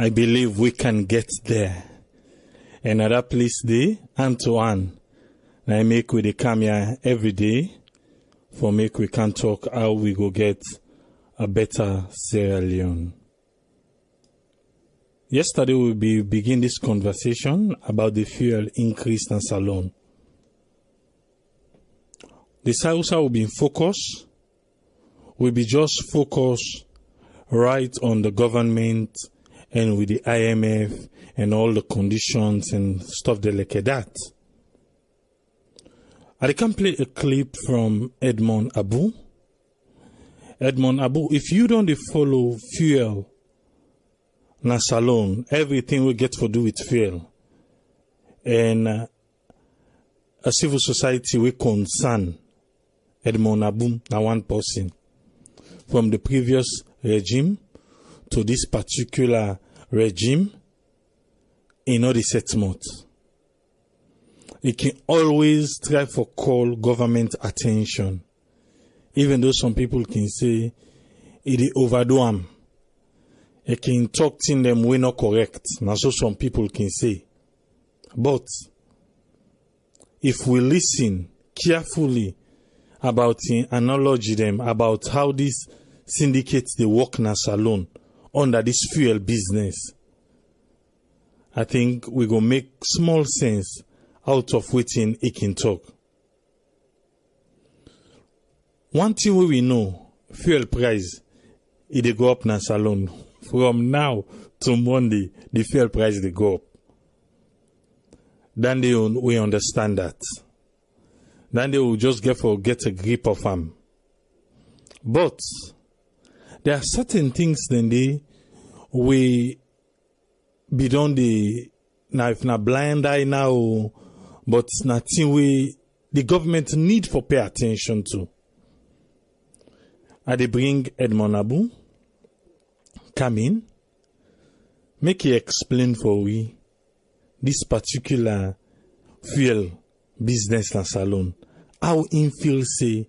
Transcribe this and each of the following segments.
I believe we can get there. And at that place day, hand to hand, I make with the come here every day for make we can talk how we go get a better Sierra Leone. Yesterday we begin this conversation about the fuel increase in Salone. The South will be in focus. Will be just focused right on the government and with the IMF and all the conditions and stuff like that. I can play a clip from Edmond Abu. Edmond Abu, if you don't follow fuel na Salone, everything we get for do with fuel. And a civil society we concern Edmond Abu na one person. From the previous regime to this particular regime, in all the settlement. It can always try for call government attention. Even though some people can say it overdo them. It can talk to them we not correct. Now so some people can say. But if we listen carefully about the analogy them about how these syndicates they work na Salone under this fuel business, I think we go make small sense out of waiting it can talk. One thing we know, fuel price, it go up na Salone. From now to Monday, the fuel price they go up. Then we understand that. Then they will just get a grip of them. But there are certain things then we beyond the now if not blind eye now, but it's nothing the government need for pay attention to. And they bring Edmond Abu come in, make he explain for we this particular fuel business in Salone. How in feel say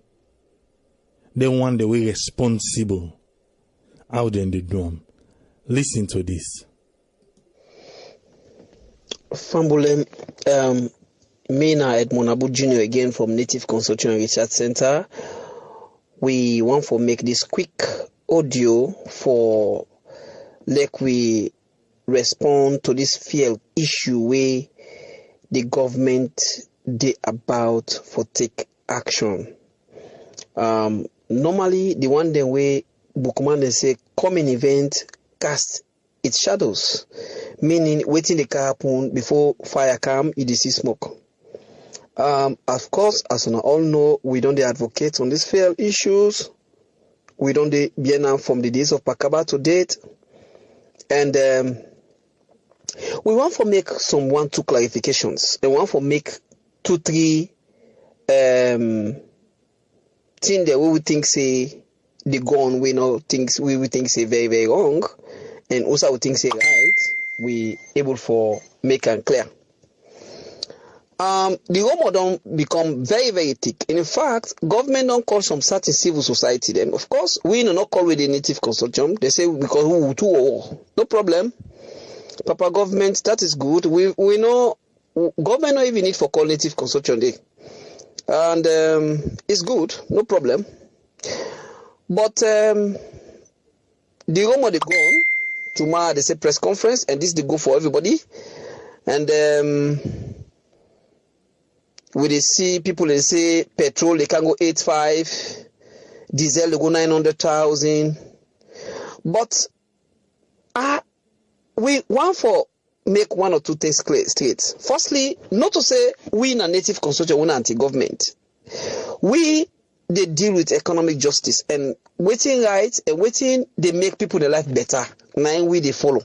they want the way responsible. How then they do them. Listen to this. Fambulem, me na Edmond Abu Jr. again from Native Consortium Research Center. We want to make this quick audio for like we respond to this fuel issue where the government they about for take action. Normally the one day way Bookman they say coming event cast its shadows, meaning waiting the car happen before fire come, you see smoke. Of course, as we all know, we don't advocate on these fuel issues. We don't be now from the days of Pakaba to date, and we want to make some 1-2 clarifications. And want to make 2-3 things that we think say they go on. We know things we think say very very wrong, and also we think say right. We able for make and clear. The rumor don't become very, very thick. And in fact, government don't call some certain civil society then. Of course, we do not call with the Native Consortium. They say because we too war. No problem. Papa government, that is good. We know government not even need for call Native Consortium day. And it's good, no problem. But the rumor they go on. Tomorrow they say press conference, and this they go for everybody. And we they see people they say petrol they can go 85, diesel they go 900,000. But we want for make 1 or 2 things clear straight. Firstly, not to say we in a Native Consortium we anti-government. We they deal with economic justice and waiting rights and waiting they make people their life better. Now we they follow.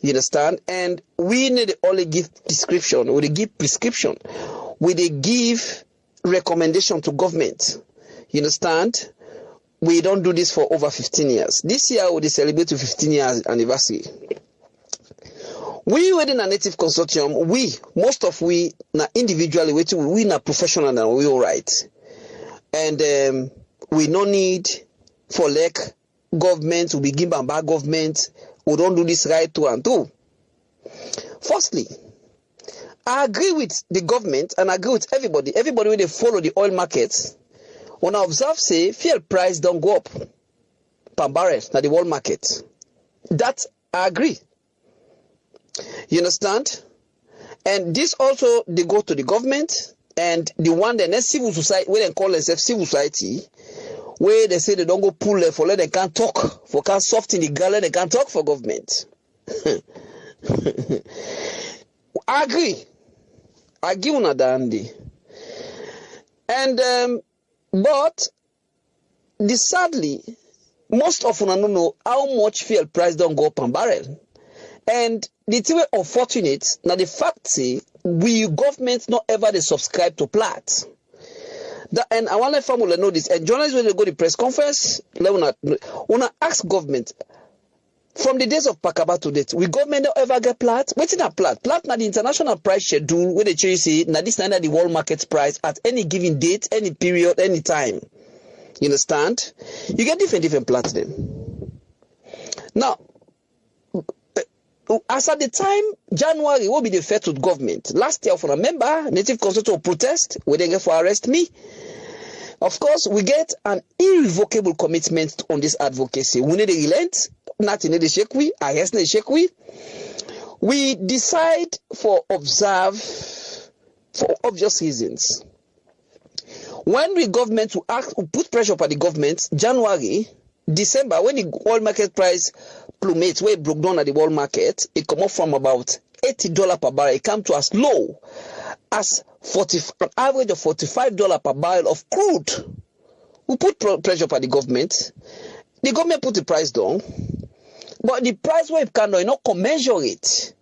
You understand? And we need to only give prescription, we they give prescription, we they give recommendation to government. You understand? We don't do this for over 15 years. This year we celebrate the 15 years anniversary. We within a Native Consortium, most of we na individually we na professional and we all right. And we no need for like government to begin by government we don't do this right through and through. Firstly, I agree with the government and I agree with everybody when they follow the oil markets. When I observe, say, fuel price don't go up per barrel na the world market. That I agree. You understand? And this also, they go to the government and the one that civil society, where they call themselves civil society, where they say they don't go pull it for let they can't talk, for can't soft in the gallon, they can't talk for government. I agree. I give una dandy. And but sadly, most of una don't know how much fuel price don't go up on barrel. And the thing we unfortunate, now the fact say we government not ever they subscribe to Platt. And I want to family know this. And journalists when they go to press conference, wanna ask government from the days of Pakaba to date, we government don't ever get Platt. What's in a Platt? Platt now the international price schedule where they change say now this now the world market price at any given date, any period, any time. You understand? You get different Platts then. Now, as at the time, January will be the fair to government. Last year, for a member, native constitutional protest, we didn't get for arrest me. Of course, we get an irrevocable commitment on this advocacy. We need to relent, nothing need to shake we, arrest need to shake we. We decide for observe for obvious reasons. When we government to act, we put pressure upon the government, January, December, when the oil market price plummeted, where it broke down at the world market, it come up from about $80 per barrel. It came to as low as an average of $45 per barrel of crude. We put pressure upon the government. The government put the price down, but the price where it cannot not commensurate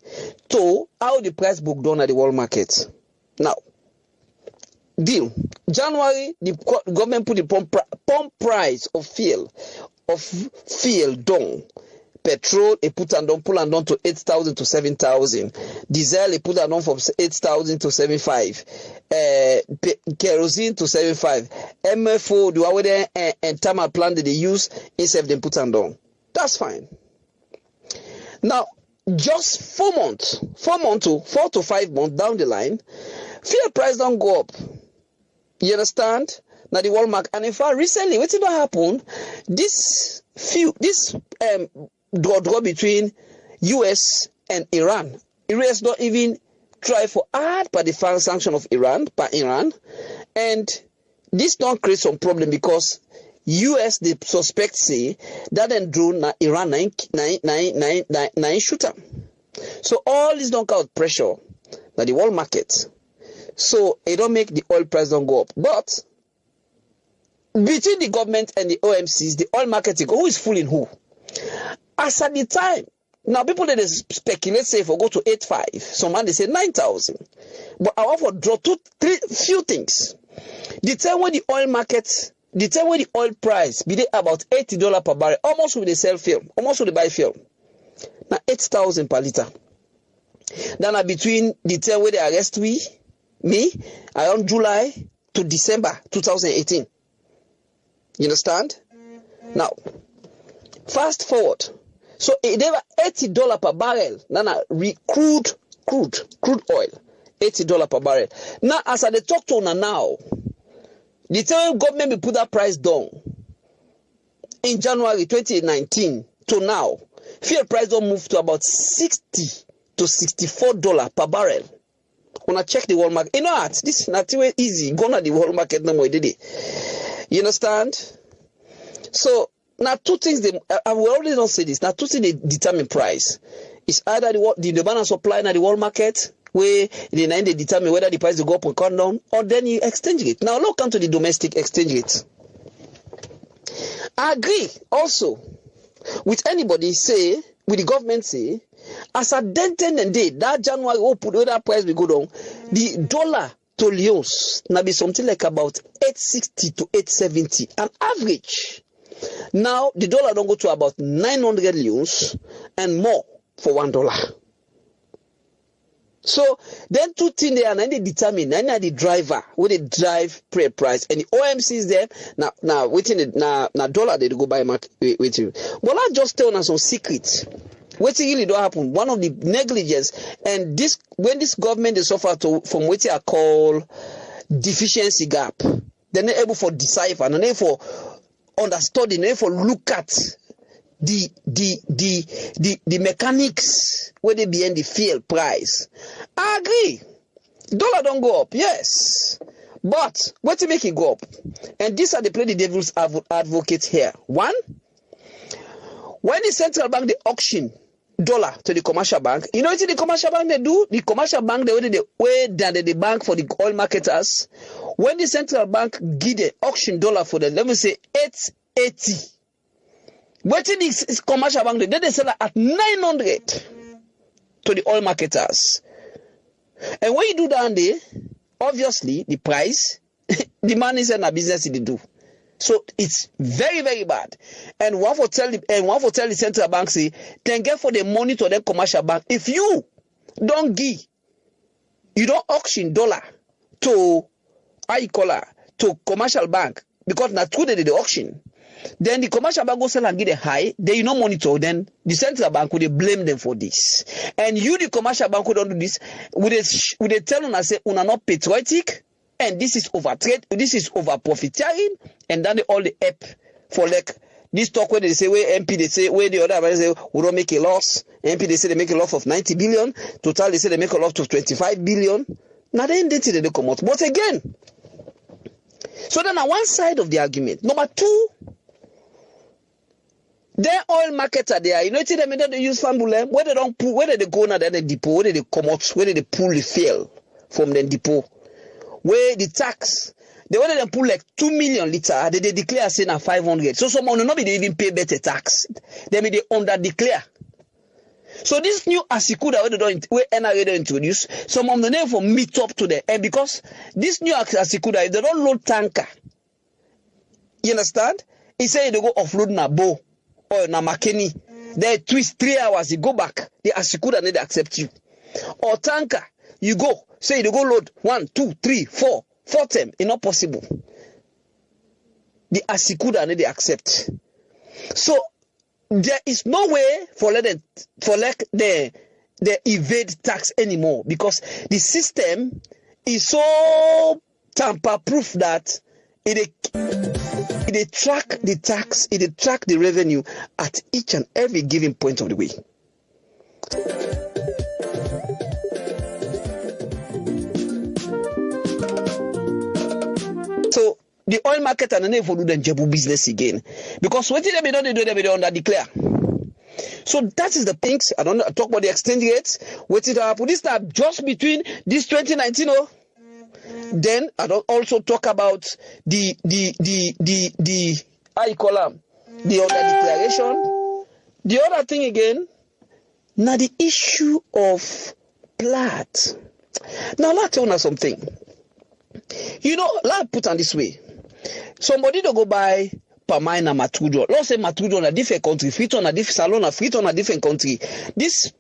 to how the price broke down at the world market. Now, deal. January, the government put the pump price of fuel down. Petrol, it put and down, pull and down to 8,000 to 7,000. Diesel, it put and down from 8,000 to 7,500. Kerosene to 7,500. MFO, the way and thermal plant that they use, instead of them put and down. That's fine. Now, just 4 to 5 months down the line, fuel price don't go up. You understand? Now the world market, and in fact, recently, what did happen? This draw between US and Iran. US not even try for hard by the sanction of Iran, and this don't create some problem because US the suspect say that then drone na Iran nine shooter. So all this don't cause pressure na the world market. So it don't make the oil price don't go up. But between the government and the OMCs, the oil market, who is fooling who? As at the time, now people that speculate say if we go to 8,500, some man they say 9,000. But I want to draw few things. The time when the oil market, the time when the oil price be there about $80 per barrel, almost with the sell fuel, almost with the buy fuel. Now 8,000 per liter. Then between the time where they arrest me around July to December 2018. You understand? Now, fast forward. So they were $80 per barrel. Now, crude oil, $80 per barrel. Now, as I talk to now, the time government will put that price down in January 2019 to now, fuel price don't move to about $60 to $64 per barrel. When I check the world market, you know what? This is not easy. Go to the world market no more, did it? You understand? So now two things I will already don't say this. Now two things they determine price. It's either the demand and supply in the world market, where they determine whether the price will go up or come down, or then you exchange rate. Now look into the domestic exchange rate. I agree also with anybody say, with the government say, as a dented and day, that January that price will go down, the dollar to Leone now be something like about 860 to 870 an average. Now the dollar don't go to about 900 Leones and more for $1. So then two things there, and then they determine, then the driver where they drive price, and the OMCs them now waiting now dollar they go buy market waiting. But I just tell us some secrets. What really don't happen. One of the negligence, and this when this government they suffer from what I call deficiency gap, they're not able for decipher, and they're for understudy, they're for look at the mechanics where they behind the fuel price. I agree. Dollar don't go up, yes. But what to make it go up? And these are the play the devil's advocate here. One, when the central bank they auction dollar to the commercial bank, you know what the commercial bank they do? The commercial bank they way than the bank for the oil marketers. When the central bank give the auction dollar for them, let me say 880. What is commercial bank? Then they sell it at 900 to the oil marketers. And when you do that, there, obviously the price, the man is in a business they do. So it's very, very bad. And one for tell the central bank say, then get for the money to the commercial bank. If you don't auction dollar to to commercial bank, because not true they did the auction. Then the commercial bank go sell and get a high, they no monitor, then the central bank would blame them for this. And you, the commercial bank, would don't do this, would they tell them and say, una not patriotic, and this is over trade, this is over profiteering, and then they all the app for like this talk where they say where MP they say where the other say we don't make a loss. MP they say they make a loss of 90 billion, total they say they make a loss of 25 billion. Now then they come out. But again, so then on one side of the argument, number two, their oil marketer there, you know, they use Fambulem, where they don't pull, where they go now, then the depot, where they come out, where they pull the fuel from the depot, where the tax, they want to pull like 2 million liter, they declare saying at 500. So some will not be they even pay better tax. They may they under declare. So this new Asikuda where NRA they introduce, some of the name for meet up to them, and because this new Asikuda, if they don't load tanker, you understand? He say they go offload na bow or na makeni, they twist 3 hours, you go back, the Asikuda they accept you. Or tanker, you go, say they go load 1, 2, 3, 4 them, it's not possible. The Asikuda they accept. So there is no way for they evade tax anymore, because the system is so tamper proof that it track the tax, it track the revenue at each and every given point of the way. So the oil market and then for do the Jebu business again, because what they don't under declare. So that is the things. I don't talk about the exchange rates. What it happen this time just between this 2019. Then I don't also talk about the how you call them, the other declaration. The other thing again, now the issue of plat. Now let's tell you something. You know, let's put on this way. Somebody don't go buy Pamina Matrujo. Let's say Matrujo in a different country, Frito in a different salon, Frito in a different country. This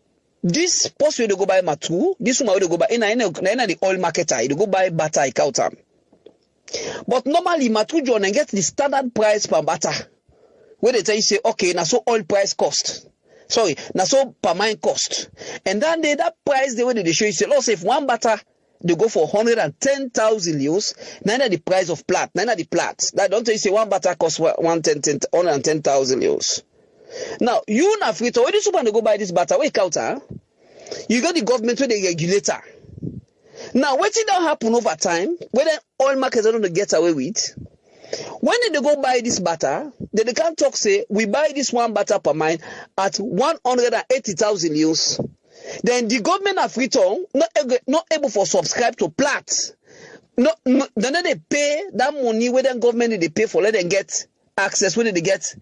person will go buy Matru, this one will go buy in the oil marketer, you go buy butter, Kautam. But normally Matrujo and get the standard price per butter. Where they tell you say, okay, now so oil price cost. Sorry, now so Pamine cost. And then that price the way they show you say, let's say if one butter they go for 110,000 euros. Neither the price of plat, neither the plat. That don't you say one butter costs 110,000 euros. Now you na free to when this one go buy this butter, wake out, huh? You got the government with the regulator. Now what did that happen over time? When the oil markets don't get away with. When they go buy this butter, they can't talk say we buy this one butter per mine at 180,000 euros. Then the government of Freetown not able for subscribe to plat. Then they pay that money where the government they pay for let them get access when they get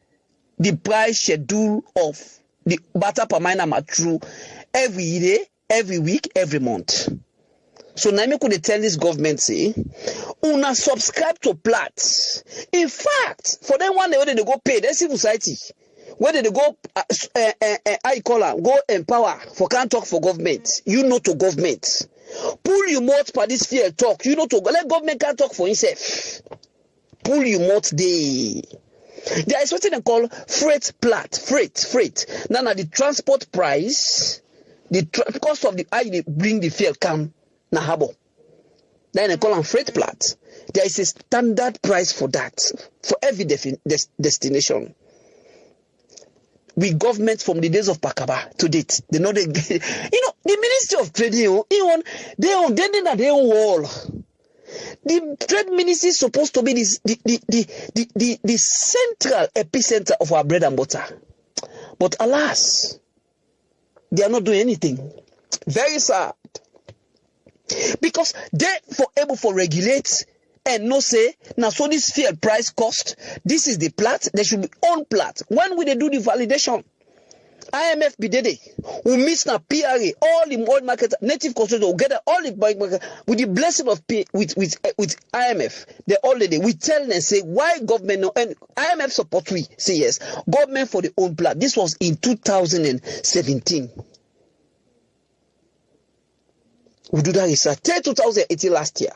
the price schedule of the butter per mine true every day, every week, every month. So now me could tell this government say, una subscribe to plat. In fact, for them one day when they go pay, they civil society. Where did they go? I call her, go empower for can't talk for government. You know to government. Pull your mouth for this fear talk. You know to let government can't talk for himself. Pull your mouth there. There is what they call freight. Now the transport price, the cost of the I bring the fuel come na harbor. Then they call them freight plat. There is a standard price for that for every destination. We government from the days of Pakaba to date, they know the Ministry of Trade, they own their own wall. The trade ministry is supposed to be the central epicenter of our bread and butter. But alas, they are not doing anything. Very sad. Because they for able to regulate and no say, now so this fuel price cost, this is the plat, they should be on plat. When will they do the validation? IMF be there. We miss now PRA, all the oil market, native consultants will gather all the bank market with the blessing of with IMF. They all the day. We tell them and say why government no and IMF support we say yes. Government for the own plat. This was in 2017. We do that research till 2018 last year.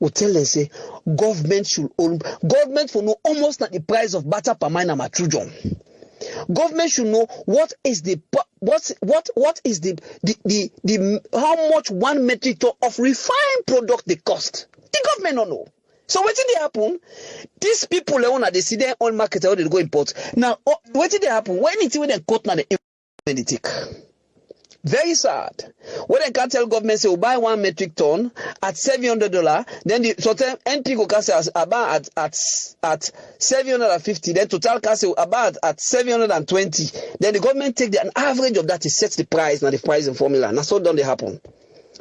We tell them say government should own government for know almost not the price of butter per mine and matrujon. Government should know what is the how much 1 metric ton of refined product they cost. The government don't know. So what did they happen? These people they see their own market how they go import. Now what did they happen? When it's when they cut now they take. Very sad. When they can't tell government say, buy 1 metric ton at $700, then the total NP go can say about at $750, then total can say about at $720. Then the government take an average of that, it sets the price, now the pricing formula. And that's what done they happen.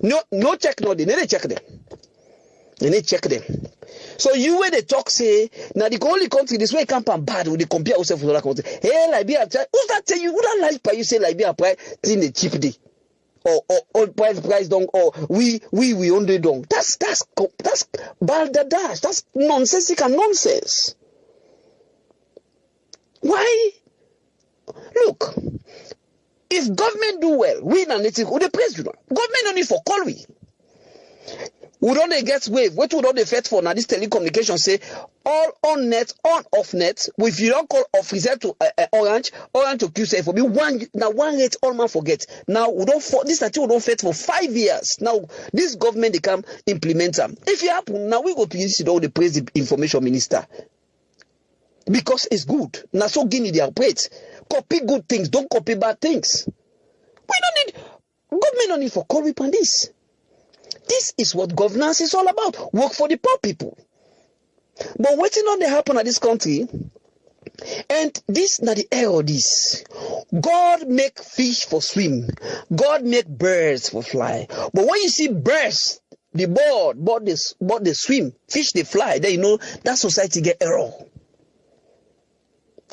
No check, no, they need to check them. They need to check them. So you when they talk say now the only country this way can't bad when they compare yourself with other country. Hey, Liberia, who's that tell you? Who that like by you say Liberia price in the cheap day? Or price don't or we only don't. That's balderdash. That's nonsensical nonsense. Why? Look, if government do well, we na native who the praise you. Government only for call we. We don't get wave. What would all the fet for now? This telecommunication say all on net, on off net. If you don't call off reset to orange to QC for me one rate all man forget. Now we don't for this that we don't fet for 5 years. Now this government they come implement them. If it happen now we go to see all the praise the information minister because it's good. Now so Guinea they operate. Copy good things, don't copy bad things. We don't need government don't need for call we on this. This is what governance is all about. Work for the poor people. But waiting on the happen at this country, and this not the error this. God make fish for swim. God make birds for fly. But when you see birds, the bird they swim, fish they fly, then you know that society get error.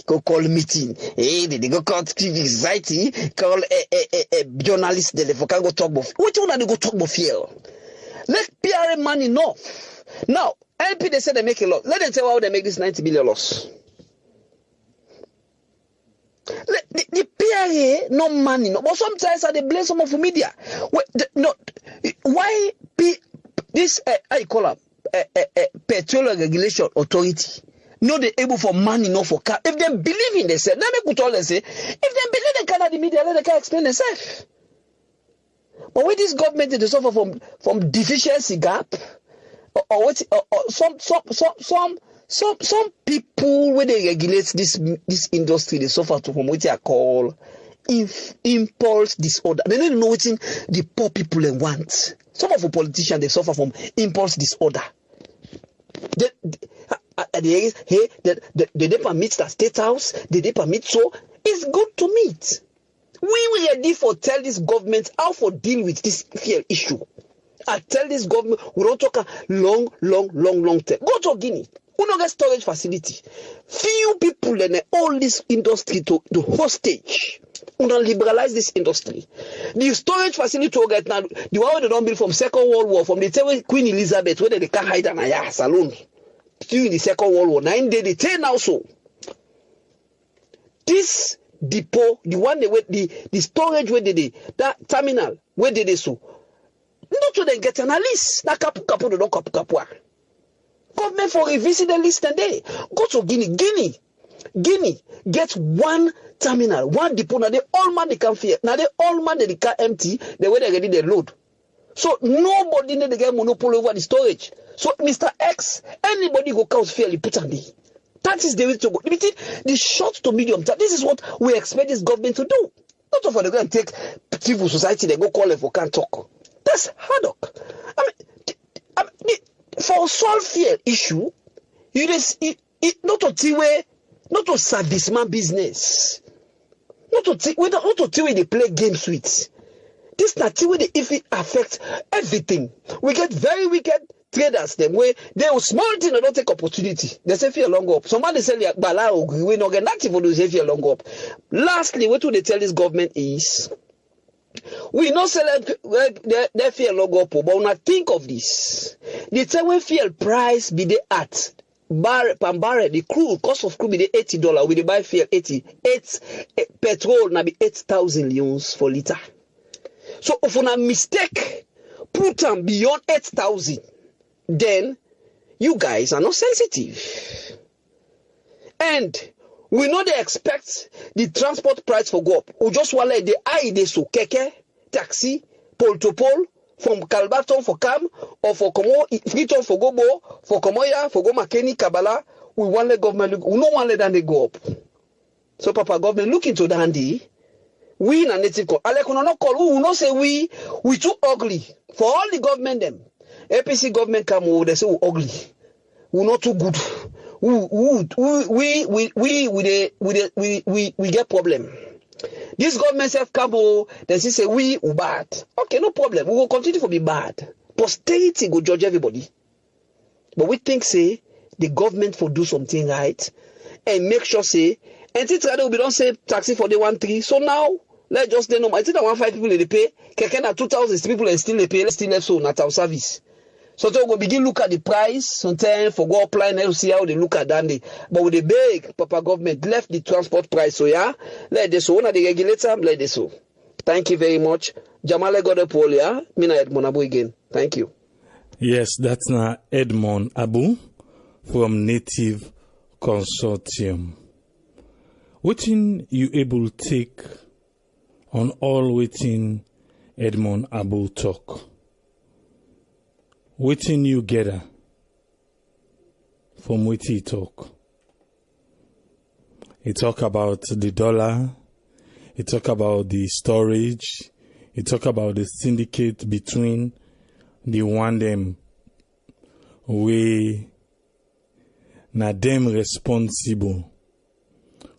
Go call meeting. Hey, they go call society, call a journalist, they can go talk about. Which one are they go talk about fear? Let PRA money enough. Now, LP they said they make a loss. Let them tell how they make this 90 billion loss. The PRA no money, no. But sometimes they blame some of the media. Why this I call up petroleum regulation authority? No, they able for money, not for car. If they believe in themselves, let me put all them say. If they believe they cannot the media, let they can explain themselves. But with this government, they suffer from deficiency gap, or some people when they regulate this industry, they suffer from what they call impulse disorder. They don't know what the poor people they want. Some of the politicians they suffer from impulse disorder. They permit the state house, they permit so it's good to meet. We will ready for tell this government how for deal with this fear issue. I tell this government we don't talk a long term. Go to Guinea. We don't get storage facility. Few people in all this industry to hostage. We don't liberalize this industry. The storage facility we get now, the one they don't build from Second World War, from the time Queen Elizabeth, where they can't hide in a salon. During the Second World War, 9 days they turn also. this depot, the one they the storage where they that terminal where they so. Not to then get an list. Na kapu don't kapu. Government for revisit the list and they go to Guinea get one terminal, one depot. Now they all man they can fear. Now they all man they can empty. The way they ready they load. So nobody need to get monopoly over the storage. So Mr. X, anybody go count fairly put on the. That is the way to go. The short to medium term. This is what we expect this government to do. Not for the go and take civil society, they go call them for can't talk. That's hard work. I mean, for solve fear issue, it not to serviceman business. Not to they play games with. This not way if it affects everything. We get very wicked traders them where they will small thing and don't take opportunity. They say fear long up. Somebody say like Bala agree we not get nothing for those say fear long up. Lastly, what do they tell this government is we not select their fear long up, but when I think of this, the time when fuel price be the at barrel, the crude cost of crude be the $80, we dey buy fuel 88 petrol na be 8,000 leons for liter. So if una mistake put them beyond 8,000, then you guys are not sensitive. And we know they expect the transport price for go up. We just want like the eye so keke, taxi, pole to pole, from Kalbaton for Cam, or for Komo, Friton for Gobo, for Komoya, for Go Makeni, Kabala. We want the government look, we don't want let them they go up. So Papa government look into Dandy. We in a native call. Alek will not call. We will not say we too ugly. For all the government them. APC government come over, they say we ugly. We not too good. We get problem. This government self come over, they say we bad. Okay, no problem. We will continue to be bad. Posterity go judge everybody. But we think say the government for do something right and make sure say and it's rather we don't say taxi for the 1-3. So now let's just know. I think that 1-5 people they pay. Keke na 2,000 people and still they pay. Let's still left so not our service. So we go begin look at the price. Sometimes for go apply and see how they look at that. But with the big Papa government left the transport price. So yeah, let this so one of the regulator let this so. Thank you very much. Jamale got a poll, yeah. Mina Edmond Abu again. Thank you. Yes, that's now Edmond Abu from Native Consortium. Wetin you able take on all wetin Edmond Abu talk? Wetin you gather from wetin he talk? He talk about the dollar. He talk about the storage. He talk about the syndicate between the one them we na them responsible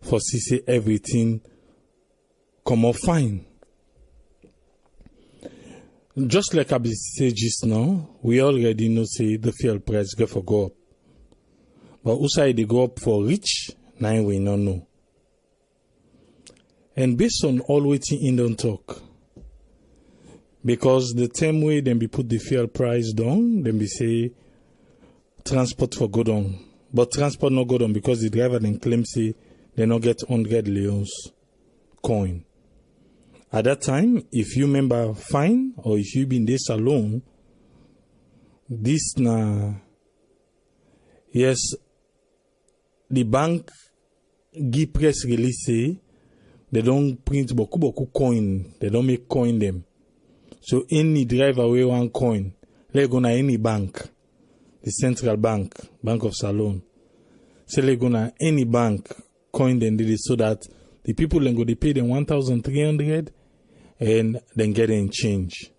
for see everything come up fine. Just like I say just now, we already know say the fuel price go for go up. But who say they go up for rich? Now we don't know. And based on all waiting in don't talk. Because the same way then be put the fuel price down, then be say transport for go down. But transport not go down because the driver then claim say they not get 100 leons coin. At that time, if you remember fine, or if you been this alone, this na yes, the bank give press release say they don't print boku coin, they don't make coin them. So any driver we want coin, they go na any bank, the central bank, Bank of Salone. So they go na any bank coin them did it so that the people then go they pay them 1,300 and then get in change.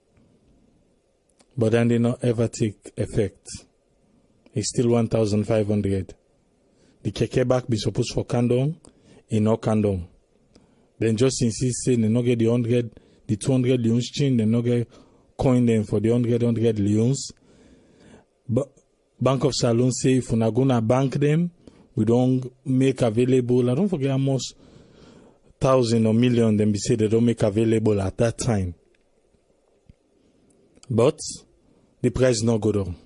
But then they not ever take effect. It's still 1,500. The keke back be supposed for condom, in no condom. Then just insist say they not get the 100, the 200 leons change, they not get coin them for the 100 leons. But Bank of Salone say if we're not gonna bank them, we don't make available. I don't forget how much 1,000 or million them be say they don't make available at that time. But the price not go down.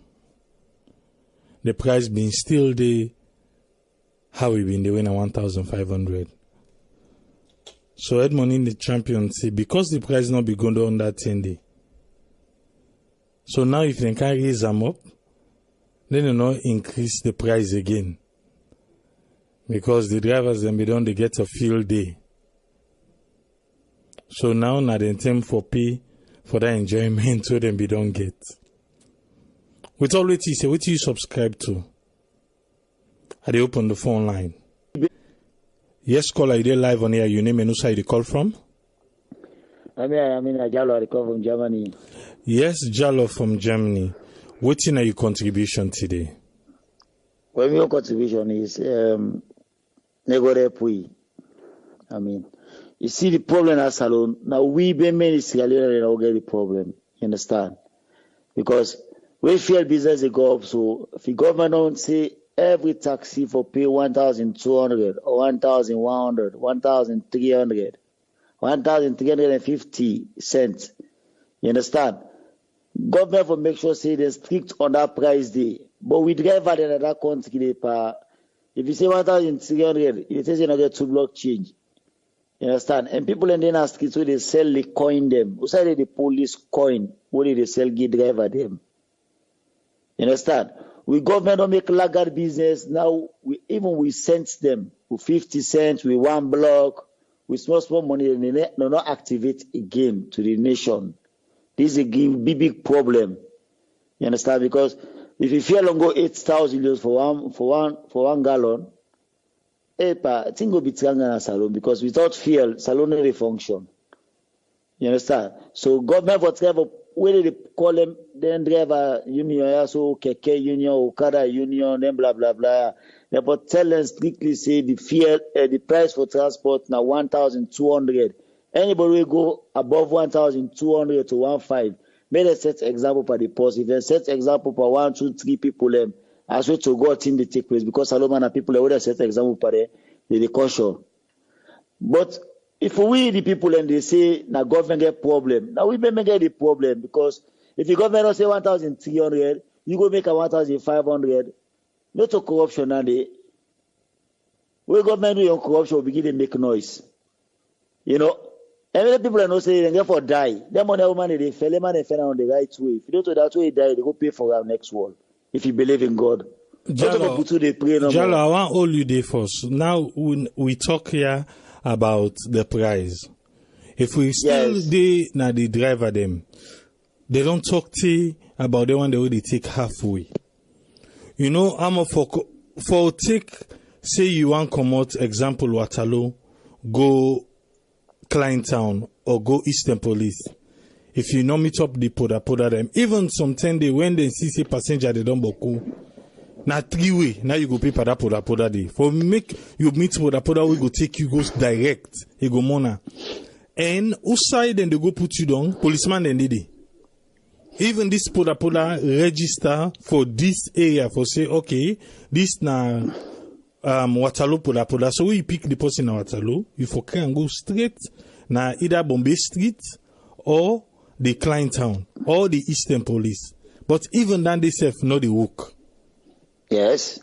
The price been still the how we been doing at 1,500. So Edmond in the championship, because the price not be going on that 10 day. So now if they can raise them up, then you know increase the price again. Because the drivers then be done, they get a field day. So now the time for pay for that enjoyment so then be don't get. With all what you say, what you subscribe to? Are they open the phone line? Yes, caller, you live on here. Your name and who side you call from? I mean, Jallo, I call from Germany. Yes, Jallo from Germany. What's in your contribution today? Well, your contribution is negorepui. I mean, you see the problem at Salon. Now we be many Sierra Leone get the problem. You understand? Because we feel business they go up. So if the government don't say every taxi for pay 1,200 or 1,100, 1,300, 1,350 cents. You understand? Government will make sure say they strict on that price day. But we drive at another country, if you say 1,300, it says you don't get 2 block change. You understand? And people in the streets where they sell the coin them. Who say the police coin? What did they sell give driver them? You understand? We government don't make laggard business. Now we sense them with 50 cents, with 1 block, with small money, and they do not activate again to the nation. This is a big problem. You understand? Because if you feel long go 8,000 for one gallon, I think will be stronger salon because without fuel, salon will function. You understand? So government for travel, where they call them, then driver union, so keke union, Okada union, then blah blah blah. They but tell them strictly say the fuel, the price for transport now 1,200. Anybody will go above 1,200 to 1,500. May they set example for the post. If they set example for 1, 2, 3 people, as well to go team they take place because Salomon people would set example for the caution. But if we the people and they say now government get problem, now we may get the problem because if the government don't say 1,300, you go make a 1,500. Not to corruption and they government do corruption will begin to make noise. You know. And many people are not saying they therefore die. Them money woman they fell on the right way. If you don't do that way, die, they go pay for our next world. If you believe in God. Jallo, I want all you day first. Now we talk here about the price. If we still now the driver them, they don't talk to about the one they already take halfway. You know, I'm for take say you want come out example Waterloo, go Klein Town or go Eastern Police. If you know meet up the poda them, even sometimes they when they see passenger they don't boku. Now 3 way, now you go pay for that poda day. For make you meet poda we go take you goes direct. You go mona. And outside then they go put you down, policeman then did it. Even this poda register for this area for say okay, this na Waterloo poda. So we pick the person in Waterloo, you for can go straight na either Bombay Street or the Klein Town or the Eastern Police. But even then they self know the work. Yes.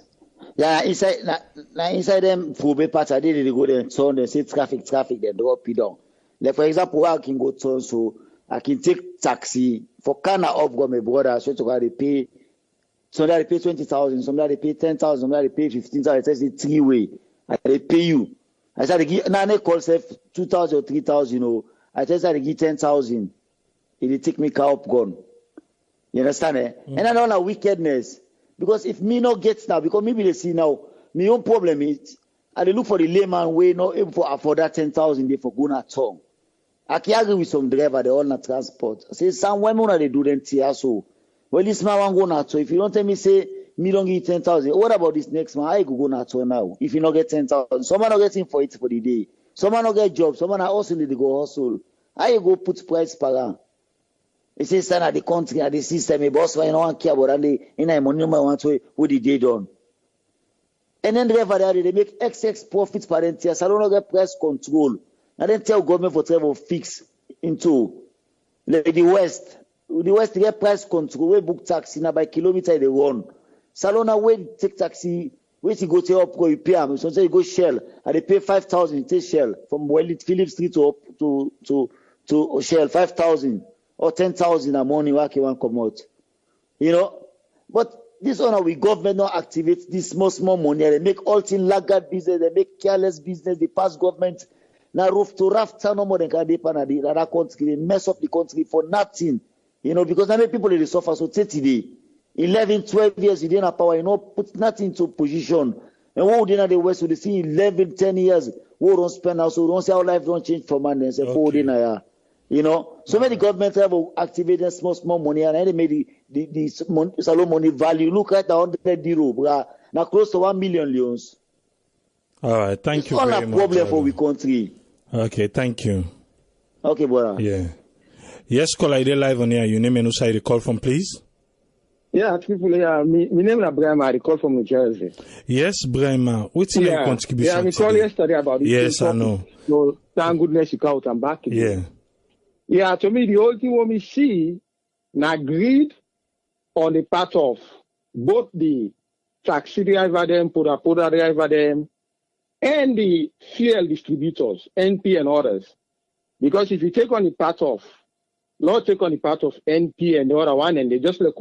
Yeah, inside them Fube parts I did they go there and turn they say traffic, they drop it down. Like for example, I can go turn so I can take taxi for Kana up go my brother, so to go they pay. Somebody pay 20,000, somebody pay 10,000, somebody pay 15,000. I say 3 way. I pay you. I said give now they call self 2,000 or 3,000. You know, I just had to give 10,000. It take me car up gone. You understand? And I don't know wickedness because if me not get now because maybe they see now my own problem is I look for the layman way not able to afford that 10,000 they for going at all. I can agree with some driver they all not transport. I say some women they do them tear so. Well, this man won't go now. So if you don't tell me, say, me don't get 10,000. What about this next man? I could go now. If you not get 10,000, someone not getting for it for the day. Someone not get job. Someone also need to go hustle. I go put price per. It says stand at the country at the system. A boss why no one care about and they in a money want to what the day done. And then driver they make excess profits per entire. So I don't get price control. And then tell government for travel fix into like the West. The West get price control, we book taxi now by kilometer they run. Salona we take taxi Which you go to up, go you pay them. So you go Shell, and they pay 5,000. You take Shell from Philip Street to Shell 5,000 or 10,000 a money. Why can one come out? You know, but this one we government not activate this small money. They make all thing laggard business. They make careless business. They pass government now roof to raft. No more than that country. They mess up the country for nothing. You know, because how many people they suffer so today. 11, 12 years, you didn't have power, you know, put nothing into position. And what we did in the West, we see 11, 10 years, we don't spend now, so we don't see how life don't change from man and say, you know. So many governments have activated small money, and they made the salon money value. Look at the 100 euro, now close to 1 million leons. All right, thank you very much. It's not a problem for we country. Okay, thank you. Okay, brother. Yeah. Yes, call ID live on here. Your name and who side you call from, please? Yeah, people, my name is Brahma. I call from New Jersey. Yes, Brahma. What's your contribution? Yeah, I called yesterday about this. Yes, I know. So, thank goodness you called. I'm back again. Yeah. Yeah, to me, the only thing we see, now greed on the part of both the taxi driver them, Poda driver them, and the fuel distributors, NP and others. Because if you take on the part of, Lord take on the part of NP and the other one, and they just like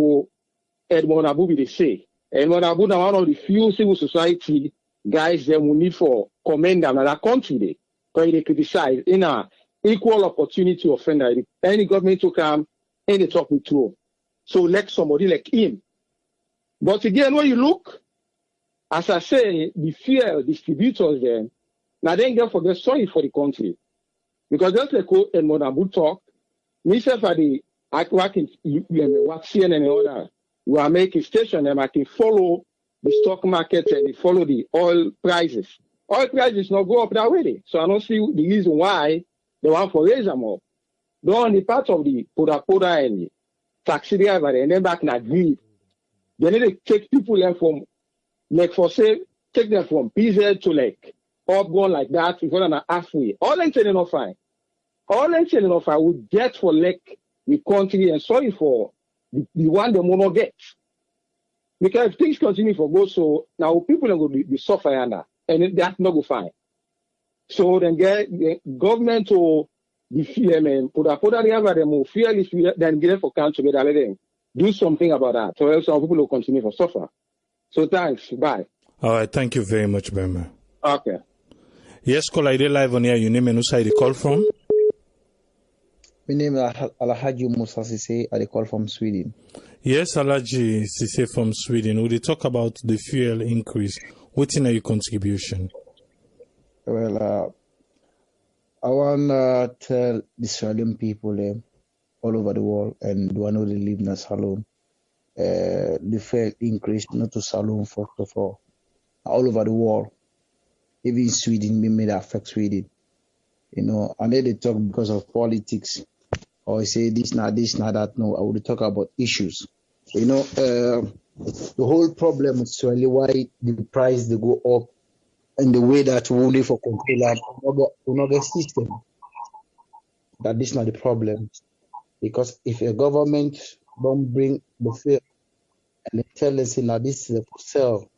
Edmond Abu, they say. Edmond Abu is one of the few civil society guys that we need for commend them in that country. Because they criticize in a equal opportunity offender. Any government to come and they talk with you. So let somebody like him. But again, when you look, as I say, the fuel distributors then, now then get forget sorry for the country. Because just like Edmond Abu talk, myself at the work in CNN and other. We are making station and I can follow the stock market and follow the oil prices. Oil prices not go up that way. So I don't see the reason why they want to raise them up. Though on the part of the Poda and the taxi driver and then back in greed, they need to take people there from, like for say, take them from PZ to like up going like that, before they're halfway. All them saying not fine. All them saying not fine would get for like the country and sorry for the one the mono gets. Because if things continue for go so now people are going to be suffering and that's not go fine. So then get the government to the FMN put the other them fearless then get for country together let them do something about that. So else some people will continue for suffer. So thanks. Bye. All right, thank you very much, Berma. Okay. Yes, call ID live on here. Your name and who side you call from? My name is Alhaji Musa Sise. I call from Sweden. Yes, Alhaji Sise from Sweden. Would you talk about the fuel increase? What's in your contribution? Well, I want to tell the Australian people all over the world and the one who live in a salon, the fuel increase not to salon first of all over the world, even Sweden, may affect Sweden. You know, and then they talk because of politics. Or say this, not that. No, I would talk about issues. You know, the whole problem is really why the price they go up and the way that we only for control another system. That this is not the problem. Because if a government don't bring the fear and they tell us that this is for sale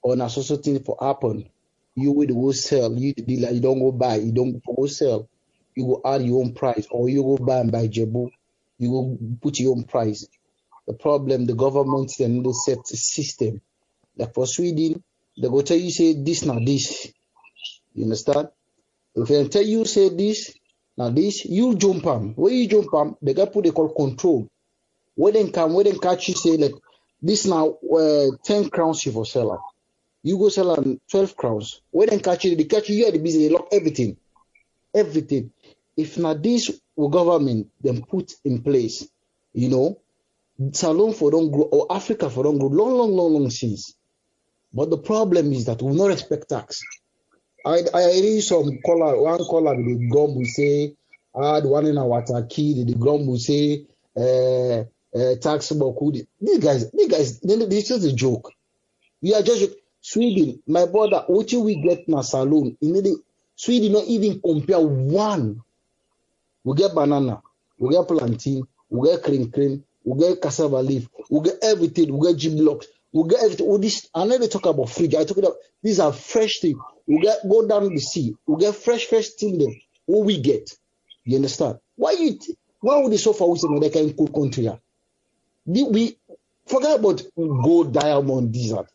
or not social thing for happen, you will go sell, you the dealer, you don't go buy, you don't go sell. You go add your own price, or you go buy and buy Jebu, you go put your own price. The problem, the government then they set a system. Like for Sweden, they go tell you say this, not this. You understand? If they tell you say this, not this, you jump them. When you jump them, they got put they call control. When they catch you say like this now 10 crowns you for seller. You go sell on 12 crowns. When they catch you at the business, they lock everything. Everything. If not this government then put in place, you know, Salon for don't grow or Africa for don't grow long since. But the problem is that we not respect tax. I read some one caller with the gum will say, the one in our water key, the gum will say tax about these guys, this is a joke. We are just Sweden, my brother, what we get na salon in Sweden not even compare one. We get banana, we get plantain, we get cream, we get cassava leaf, we get everything, we get G blocks, We get everything. All this, I never talk about fridge. I talk about these are fresh things. We go down the sea. We get fresh thing there. What we get, you understand? Why would they so far with they can cool country? We forget about gold, diamond, desert.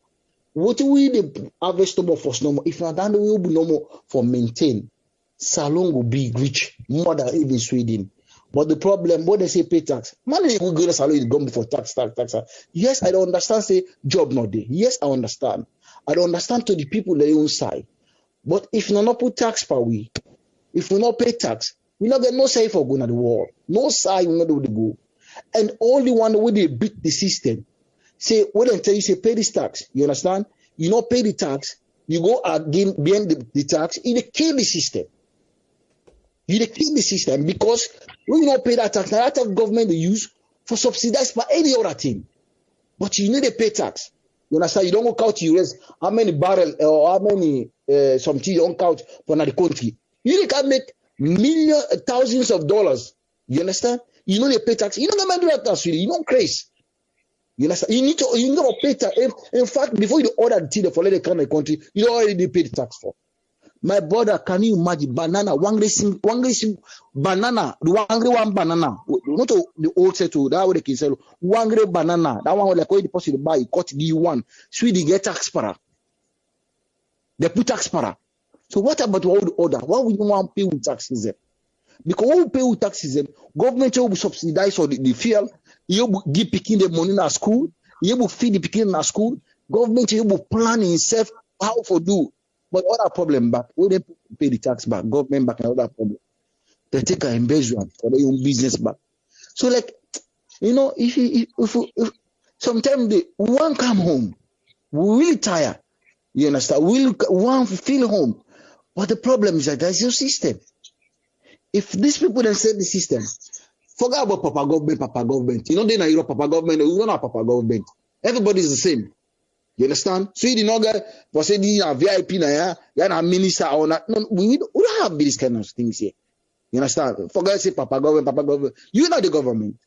What we the harvest no more for no more. If not, then we will be no more for maintain. Salon will be rich more than even Sweden. But the problem, what they say pay tax. Man, we go to salon, go for tax. Yes, I don't understand. Say job not there. Yes, I understand. I don't understand to the people their own side. But if you not put tax per we, if we not pay tax, we not get no say for going to the war. No side we not do the go. And only one way they beat the system. Say, when they tell you, say, pay this tax. You understand? You not pay the tax. You go again behind the tax. You kill the system. You kill the system because when you not pay that tax, now that tax government they use for subsidize for any other thing. But you need to pay tax. You understand? You don't go count US how many barrel or how many something you don't count for another country. You can make millions, thousands of dollars. You understand? You know they pay tax. You don't do that tax really. You don't crazy. You understand? You need to pay tax. In fact, before you order the thing for let it come in the country, you already pay the tax for. My brother, can you imagine banana? One banana, one banana. Not the old set to that way they can sell one banana. That one like the person to buy, cut the one. Sweden get tax para. They put tax para. So what about all the order? Why would you want to pay with taxes then? Because when we pay with taxes, government will subsidize for the fuel. You will give picking the money in our school. You will feed the picking in our school. Government will plan itself how to do. But other problem back, when they pay the tax back, government back another problem. They take an embezzlement for their own business back. So like, you know, if sometimes they won't come home, we really tired. You understand? We want to feel home. But the problem is that there's no system. If these people then set the system, forget about Papa government. You know, they're not Europe, Papa government, we don't have Papa government. Everybody is the same. You understand? So you did not get for say the VIP na ya minister or not. No, we don't have these kind of things here. You understand? Forget say Papa government. You're not the government.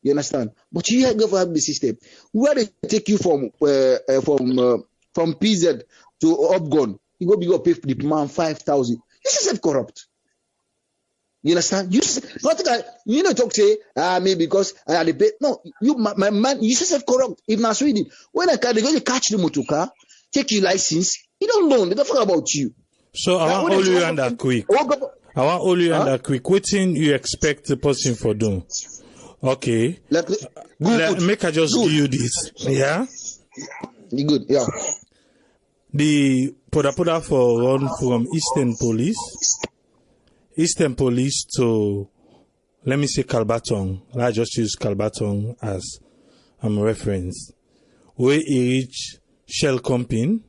You understand? But you have to have the system. Where they take you from PZ to Upgon, you go pay for the man 5,000. This is corrupt. You understand? You know talk say maybe because I had a bit. No, my man, you just corrupt. If not Sweden, when they go to catch the motor car, take your license, you don't know. They don't talk about you. So I want all you under quick. Waiting you expect the person for doing. Okay. Make I just give you this. Yeah. You good? Yeah. The Poda for run from Eastern Police to, let me say Kalbatong. I just use Kalbatong as reference. Where he reach Shell Company.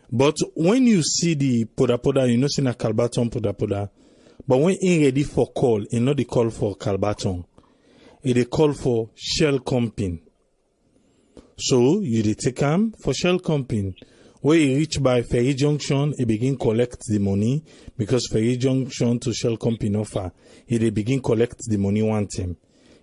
But when you see the Poda, you know see na Kalbatong Poda. But when he ready for call, he know the call for Kalbatong. He call for Shell Company. So you dey take him for Shell Company. Where he reach by Ferry Junction, he begin collect the money because Ferry Junction to Shell Company offer. He begin collect the money one time.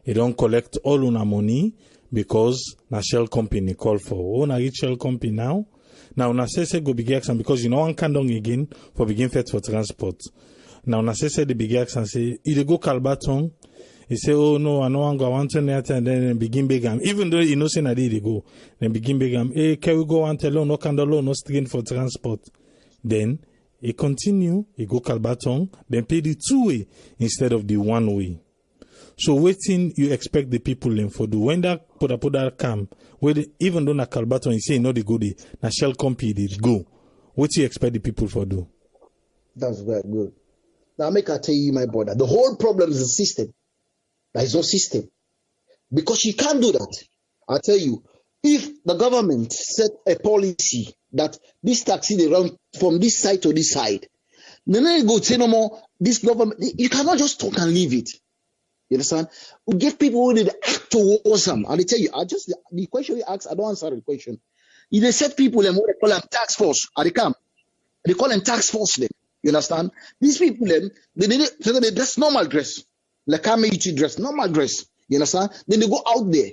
He don't collect all una money because na Shell Company call for. Una reach Shell Company now. Now una say go begin action because you know one can down again for begin fet for transport. Now una say the begin action say he go Kalbatong. He say, oh no, I know I'm going to net and then begin big am. Even though he knows that they go, then begin big am. Hey, can we go and tell no kind of loan, no strain for transport? Then he continue, he go Kalbatong, then pay the 2-way instead of the 1-way. So waiting, you expect the people in for do. When that Poda come, even though na Kalbatong, he say no they go the na Shell Company they go. What you expect the people for do? That's very good. Now make I tell you, my brother, the whole problem is the system. There is no system. Because you can't do that. I tell you, if the government set a policy that this taxi they run from this side to this side, then they go say no more, this government, you cannot just talk and leave it. You understand? We give people who need to act towards them. And they tell you, the question you ask, I don't answer the question. If they set people and what they call them tax force, they come. They call them tax force them. You understand? These people then, they dress normal dress. Like how you dress, normal dress. You understand? Then they go out there.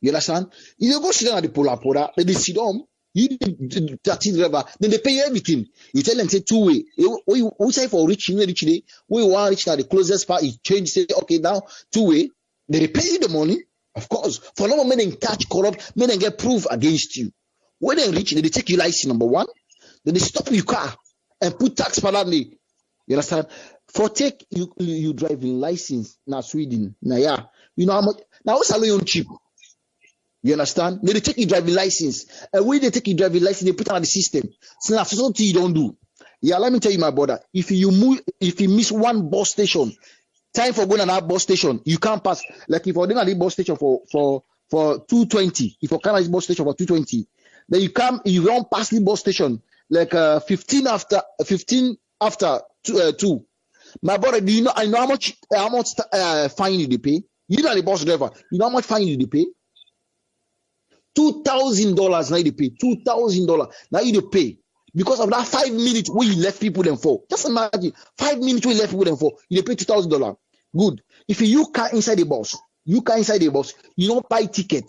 You understand? You go sit down at the pola, then they sit down. You the taxi driver, then they pay you everything. You tell them say 2-way. We say for reach day, we want reach at the closest part. You change, say okay now 2-way. Then they pay you the money, of course. For no men catch corrupt, men get proof against you. When they reach, they take your license number 1. Then they stop your car and put tax penalty. You understand? For take you driving license now Sweden. Now yeah, you know how much now what's Leone cheap? You understand? They take your driving license. And when they take your driving license, they put it on the system. So now something you don't do. Yeah, let me tell you, my brother. If you miss one bus station, time for going to that bus station, you can't pass. Like if you're going to the bus station for 220, if you're going to the bus station for 220, then you don't pass the bus station like 15 after 2. My brother, do you know? I know how much fine you pay. You know the bus driver. You know how much fine you pay? $2,000 now you pay. $2,000 now you pay because of that 5 minutes where you left people them for. Just imagine 5 minutes where you left people them for. You pay $2,000. Good. If you can't inside the bus, you don't buy ticket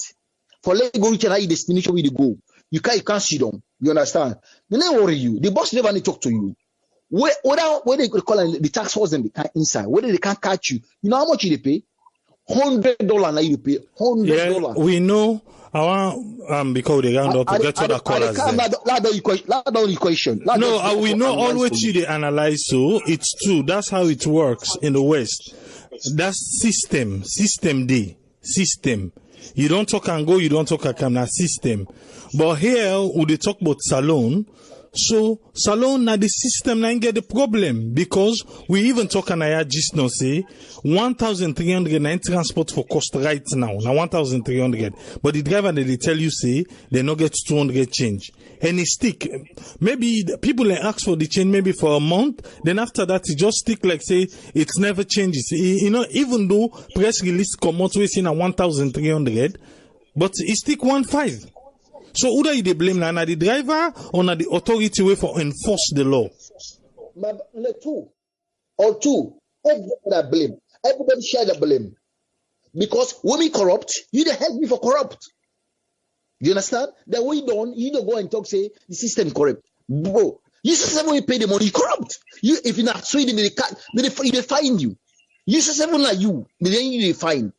for let go reach another destination where you go. You can't sit down. You understand? Then they worry you. The boss never need to talk to you. Where they call the tax force them they can't inside. Whether they can't catch you. You know how much you pay? $100 now you pay. $100. Yeah, we know. I want because they can't get to the callers. That question. No, we know always they analyze. So it's true. That's how it works in the West. That's system D. System. You don't talk and go. You don't talk and come. That's system. But here we they talk about salon. So salon na the system na get the problem because we even talk and I just now say 1,300 na transport for cost right now 1,300, but the driver they tell you say they not get 200 change and it stick. Maybe people like ask for the change maybe for a month, then after that it just stick like say it never changes. You know, even though press release come out we see na 1,300, but it stick 1,500. So who do you blame now? The driver or na the authority way for enforce the law? Two. Everybody blame. Everybody share the blame. Because when we corrupt, you don't help me for corrupt. You understand? Then we don't, you don't go and talk, say the system corrupt. Bro, you system when you pay the money, you corrupt. You if you're not Sweden, they fine you. You system like you, then you fine.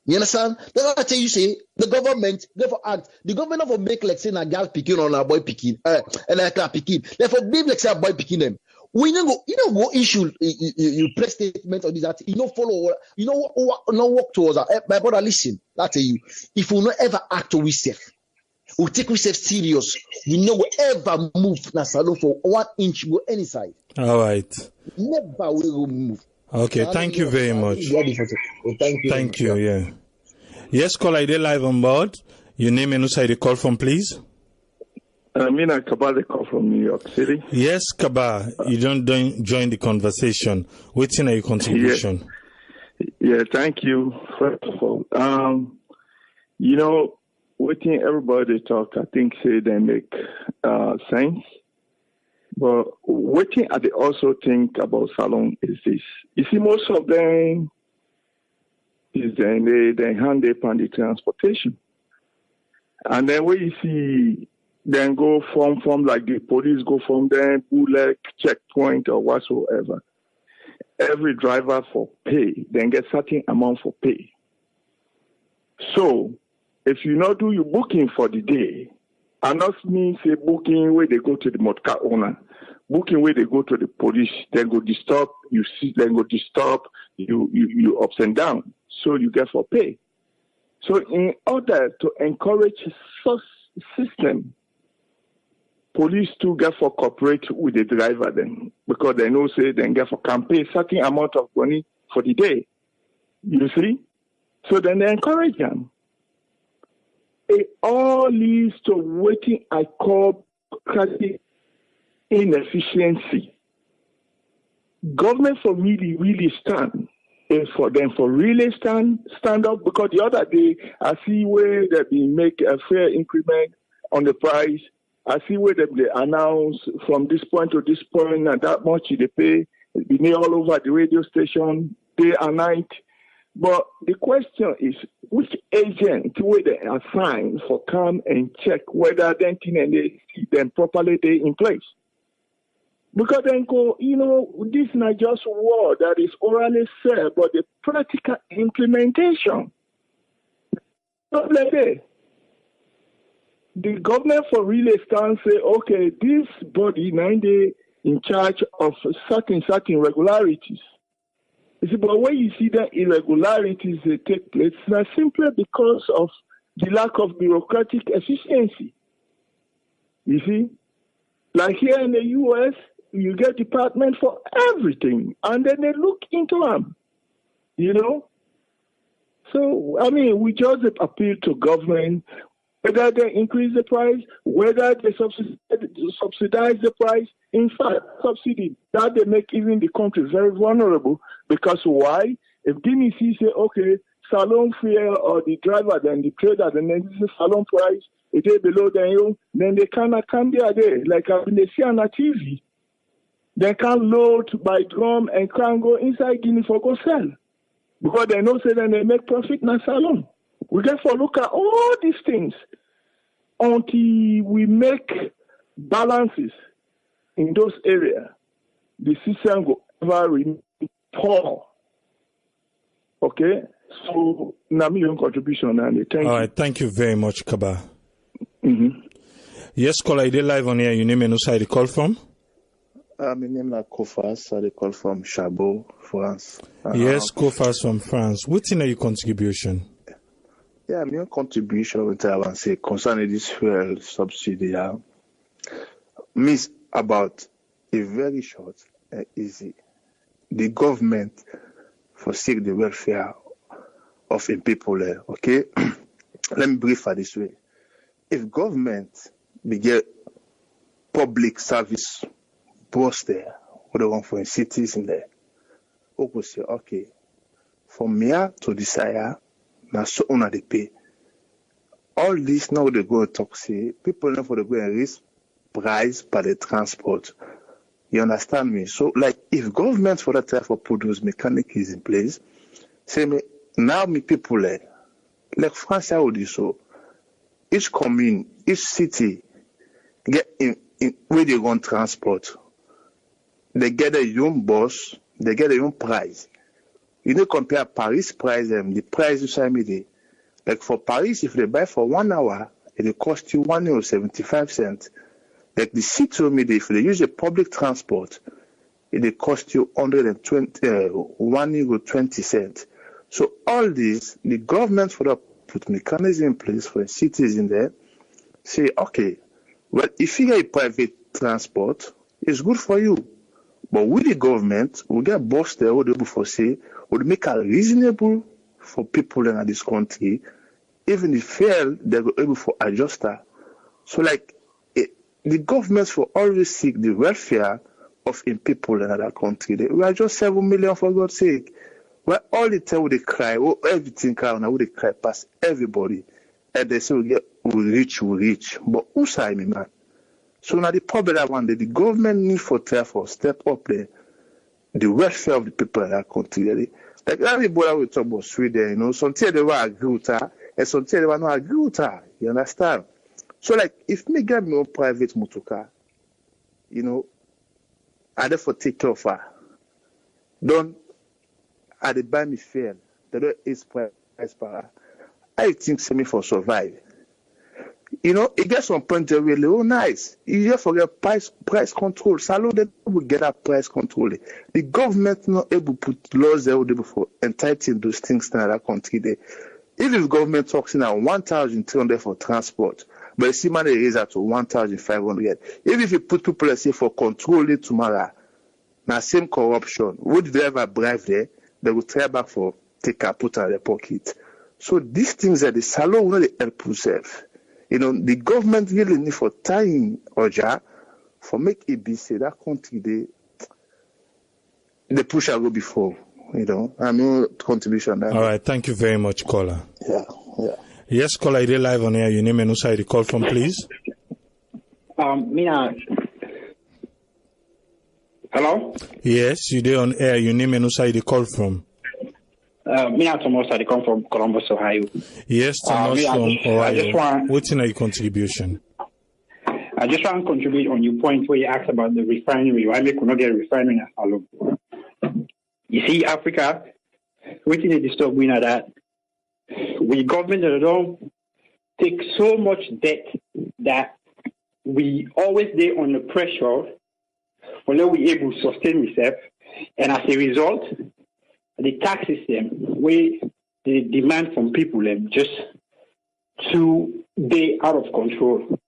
You understand? That's what I tell you, say the government therefore act. The government will make like say a girl picking on a boy picking, and like a picking. Therefore, they like say a boy picking them. We don't go. You know what issue? You press statement or this that. You know follow. You know what work towards that. My brother, listen. I tell you, if we not ever act to ourselves, we take ourselves serious. We no will ever move na salon for 1 inch go any side. All right. Never will move. Okay, thank you very much. Thank you. Thank you, yeah. Yes, call ID live on board. Your name and who side you call from, please? Mina Kaba, they call from New York City. Yes, Kaba, you don't join the conversation. What's in your contribution? Yeah, thank you. First of all, you know, waiting everybody talk, I think say they make sense. But what thing I also think about salon is this. You see, most of them is then they hand up on the transportation. And then when you see then go from like the police go from them, bullet, checkpoint or whatsoever. Every driver for pay, then get certain amount for pay. So if you not do your booking for the day, and not mean say booking where they go to the motor car owner, booking where they go to the police, then go disturb, you see, then go disturb you ups and down. So you get for pay. So in order to encourage such system, police too get for cooperate with the driver then, because they know say they get for can pay certain amount of money for the day. You see? So then they encourage them. It all leads to waiting I call inefficiency. Government for really stand is for them for really stand up, because the other day I see where they make a fair increment on the price. I see where they announce from this point to this point and that much they pay. It be all over the radio station day and night. But the question is, which agent will they assign for come and check whether they see them properly they in place? Because then go, this is not just word that is orally said, but the practical implementation. Not like that. The government for really stand say, okay, this body now they in charge of certain irregularities. You see, but when you see that irregularities take place, it's not simply because of the lack of bureaucratic efficiency. You see, like here in the U.S., you get department for everything, and then they look into them. So we just appeal to government. Whether they increase the price, whether they subsidize the price. In fact, subsidy, that they make even the country very vulnerable. Because why? If DMC say, okay, salon fare or the driver, then the trader, then this is the salon price, it is below then they cannot come there. Like they see on a TV. They can't load by drum and can't go inside Guinea for go sell. Because they know say then they make profit in the salon. We get to look at all these things until we make balances in those areas. The system will ever remain poor. Okay? So, now my contribution and thank you. All right, thank you very much, Kaba. Mm-hmm. Yes, caller, I did live on here. Your name and who side you call from? My name is Kofas. I call from Chabot, France. Yes, Kofas from France. What's in your contribution? Yeah, my contribution with I want to say concerning this fuel subsidy means about a very short and easy. The government forsake the welfare of the people. Okay, let me brief it this way. If government begin public service boss there, what they want for cities in there, we could say, okay, from here to desire, now so on they pay. All this now they go and talk, say, people know for the go and raise price by the transport. You understand me? So, like, if government for that type of put those mechanics in place, say me, now me people like France, how do so? Each commune, each city get in where they go on transport. They get a young boss, they get a young price. You know, compare Paris price and the price you say me. Like for Paris, if they buy for 1 hour, it will cost you €1.75. Like the city of me, if they use a public transport, it will cost you €1.20. So all this, the government for that put mechanism in place for the cities in there, say, okay, well, if you get a private transport, it's good for you. But with the government, we get boss there, what they before say, would make it reasonable for people in this country. Even if fail, they go able to adjust that. So like, the governments will always seek the welfare of in people in that country. We are just 7 million for God's sake. Well, all the time they cry, everything cry, now they cry past everybody. And they say we reach. But who say me, man? So now the problem I want the government need for step up the welfare of the people in that country. Like everybody will talk about Sweden, sometimes they will agree with her, and sometimes they will not agree with her. You understand? So like if me get my own private motor car, I therefore take care of her. Don't I they buy me fare, they don't is price per her. I think semi for survive. It gets some point where really nice. You just forget price control. Salon they will get that price control. The government not able to put laws there before entitling those things in that country there. If the government talks in at 1,300 for transport, but see money raise that to 1,500. Even if you put people let's say for control it tomorrow, now same corruption. Would the driver bribe there? They will try back for take a put out their pocket. So these things that the salon will not help themselves. The government really need for time Oja for make it be say that country they push a go before. I mean contribution. All right, thank you very much, caller. Yeah. Yes, caller, you're live on air. Your name and who side you call from, please. Hello? Yes, you're there on air. Your name and who side you call from. Me and Thomas, I come from Columbus, Ohio. Yes, Thomas from Ohio. What's in your contribution? I just want to contribute on your point where you asked about the refinery. Why we could not get a refinery as alone? You see, Africa, waiting to disturb we know that we government that don't take so much debt that we always there on the pressure until we able to sustain ourselves, and as a result, the tax system where the demand from people just to be out of control.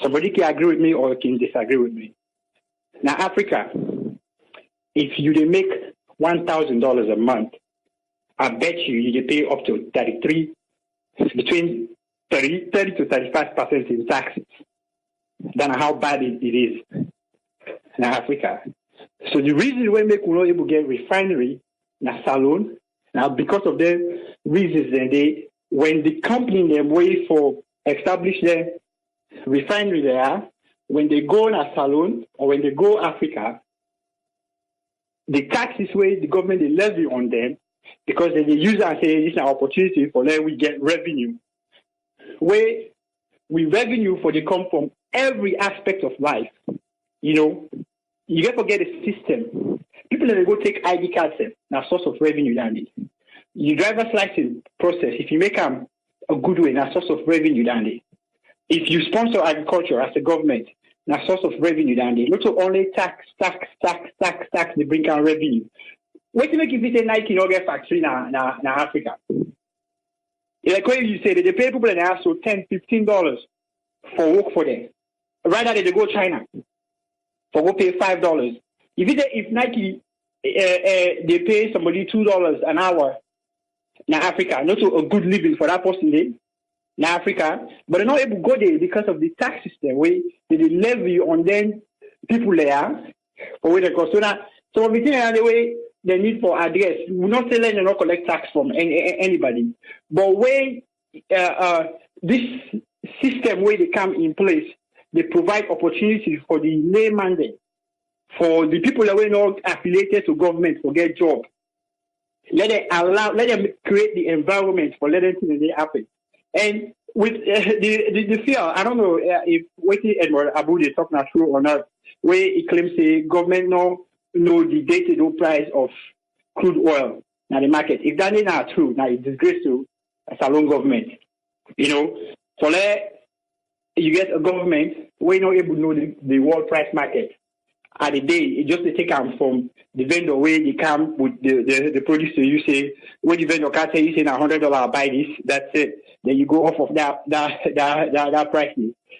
Somebody can agree with me or can disagree with me. Now, Africa, if you make $1,000 a month, I bet you pay up to between 30 to 35% in taxes. That's how bad it is in Africa. So the reason why we not able to get refinery in Salone, now because of the reasons that when the company them way for establish their refinery there, when they go in Salone or when they go Africa, the taxes where the government they levy on them because they use it and say this is an opportunity for them we get revenue. Where we revenue for the come from every aspect of life. You know, you get to forget the system. People that go take ID cards, now source of revenue down there. Your driver's license process, if you make them a good way, now source of revenue down there. If you sponsor agriculture as a government, now source of revenue down there. Not only tax, they bring down revenue. What do you make if you say Nike not get factory na Africa? Like when you say that they pay people in the house so $10, $15 for work for them. Rather than they go China for go pay $5. If Nike they pay somebody $2 an hour in Africa, not a good living for that person there in Africa, but they're not able to go there because of the tax system where they levy on them people there for where they go. So now, so we think the way they need for address, we're not saying they not collect tax from anybody, but when this system where they come in place, they provide opportunities for the layman there, for the people that were not affiliated to government for get job. Let them create the environment for letting things happen. And with the fear, I don't know if waiting Edward Abu they talk not true or not, where he claims the government know the day-to-day price of crude oil now the market. If that is not true, now it's disgrace to a Salone government. You know, so you get a government where you're not able to know the world price market. At the day, it just they take them from the vendor where they come with the producer. You say when the vendor can't say you say $100 buy this, that's it. Then you go off of that price.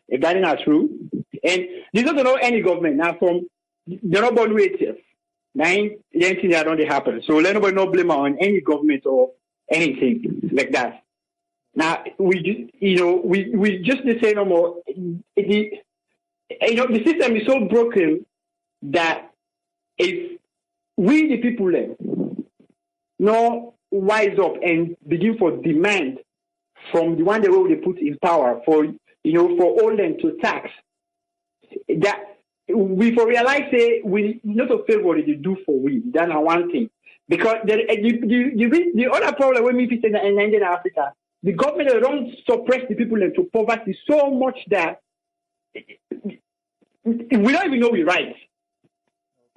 If that is not true, and this doesn't know any government now from they're not born with it. Now anything that don't happen. So let nobody no blame on any government or anything like that. Now we just we just say no more. The system is so broken that if we the people no wise up and begin for demand from the one that they put in power for for all them to tax, that we for realize say we not a favor they do for we. That's one thing. Because the other problem when we say in Nigerian Africa, the government don't suppress the people into poverty so much that we don't even know we're right.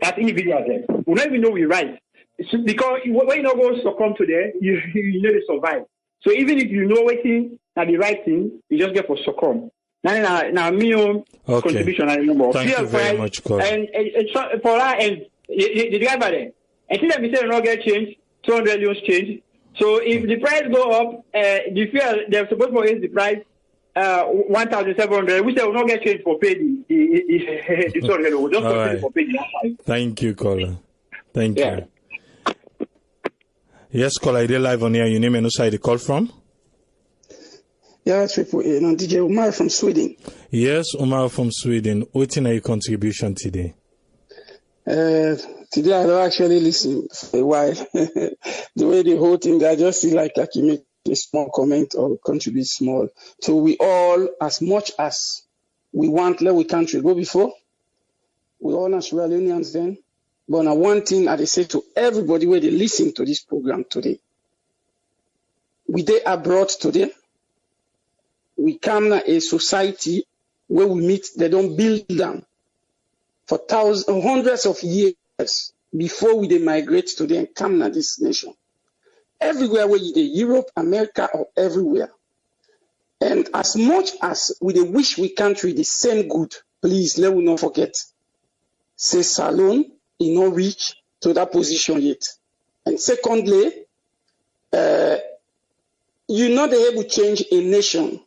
As individuals, we don't even know we're right. Because when you not go succumb to there, you know to survive. So even if you know waiting at the right thing, you just get for succumb. Now, me own contribution. I remember. Thank you very much, Cole. And for that, and the driver there, I think that we say not get changed, 200 euros change. So if the price go up, the fuel they're supposed to raise the price 1,700, which they will not get changed for pay the 200. We'll just right. For pay the Thank you, caller. Thank you. Yes, caller, I did live on here. Your name and who you call from? Yes, people, DJ Umar from Sweden. Yes, Umar from Sweden. What's your contribution today? Today I don't actually listen for a while. The way the whole thing, I just feel like I can make a small comment or contribute small. So we all, as much as we want let we country go before, we all as Leonians then, But now one thing I say to everybody where they listen to this program today, we they abroad today, we come to a society where we meet, they don't build them for hundreds of years before we they migrate today and come to this nation. Everywhere where you Europe, America, or everywhere. And as much as we wish we can't read the same good, please let us not forget. Say Salone is not reach to that position yet. And secondly, you're not able to change a nation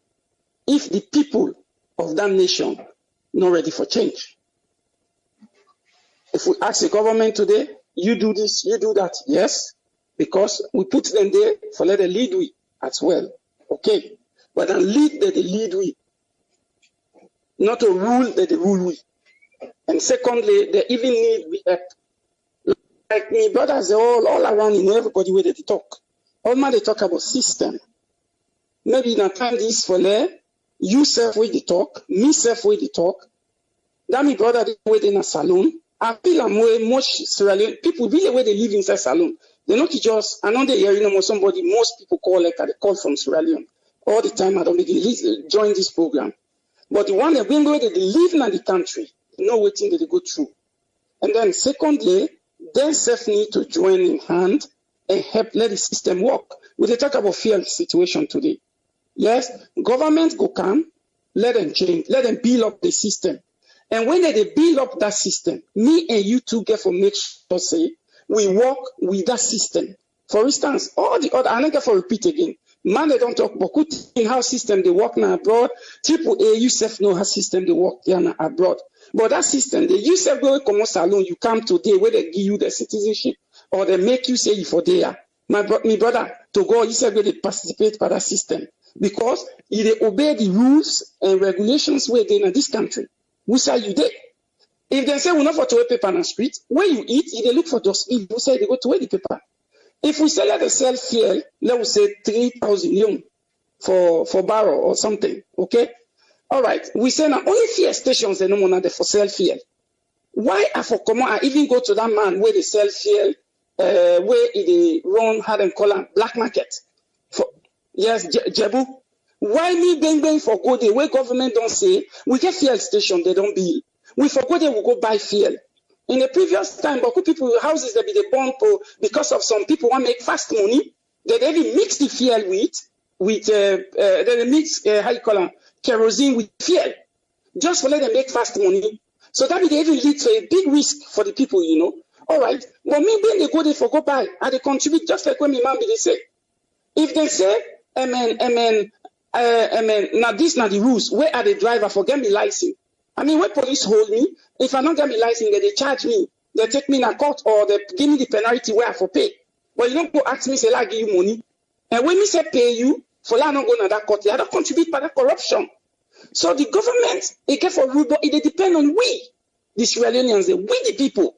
if the people of that nation not ready for change. If we ask the government today, you do this, you do that, yes, because we put them there for let them lead we as well. Okay. But then lead that they lead we. Not to rule that they rule we. And secondly, they even need we help. Like me brothers, they're all around, you know, everybody where they talk. All man they talk about system. Maybe in a time this for there, you self where they talk, me self where they talk. That me brother they wait in a salon. I feel I'm way much Sierra Leone people really where they live inside salon. They're not just another year, you know, somebody most people call like they call from Sierra Leone. All the time I don't join this program. But the one that bring where they live in the country, know what thing that they go through. And then secondly, they self need to join in hand and help let the system work. We talk about fear situation today. Yes, government go come, let them change, let them build up the system. And when they build up that system, me and you two get for make sure say we work with that system. For instance, all the other, I don't get for repeat again. Man, they don't talk about good in how system they work now abroad. AAA, you self know how system they work there now abroad. But that system, they you self go come salon, you come today where they give you the citizenship or they make you say you for there. My brother, to go, you self go they participate by that system because you they obey the rules and regulations where they in this country. Who say you there? If they say we're not for to wear paper on the street, where you eat, if they look for dustbin, who say they go to wear the paper. If we say let them sell fuel, let us say 3,000 yuan for barrel or something, okay? All right, we say now only fuel stations they no more for sell fuel. Why I for come on, I even go to that man where they sell fuel, where they run how them call them black market. For yes, Jebu. Why me bang for go there where government don't say we get fuel station they don't build. We forgot they will go buy fuel. In the previous time, but people houses that be the bomb because of some people want to make fast money. They even mix the fuel with they mix how you call them kerosene with fuel, just for let them make fast money. So that would even lead to a big risk for the people, you know. All right, but me when they go there for go buy, and they contribute just like when my man be they say. If they say, amen, now this now the rules. Where are the driver for get me license? I mean, when police hold me, if I don't get me license, they charge me. They take me in a court or they give me the penalty where I for pay. But you don't go ask me, say, I give you money. And when me say pay you, for I not go to that court, I don't contribute by that corruption. So the government, it get for rule, but it depend on we, the Sierra Leoneans, we the people.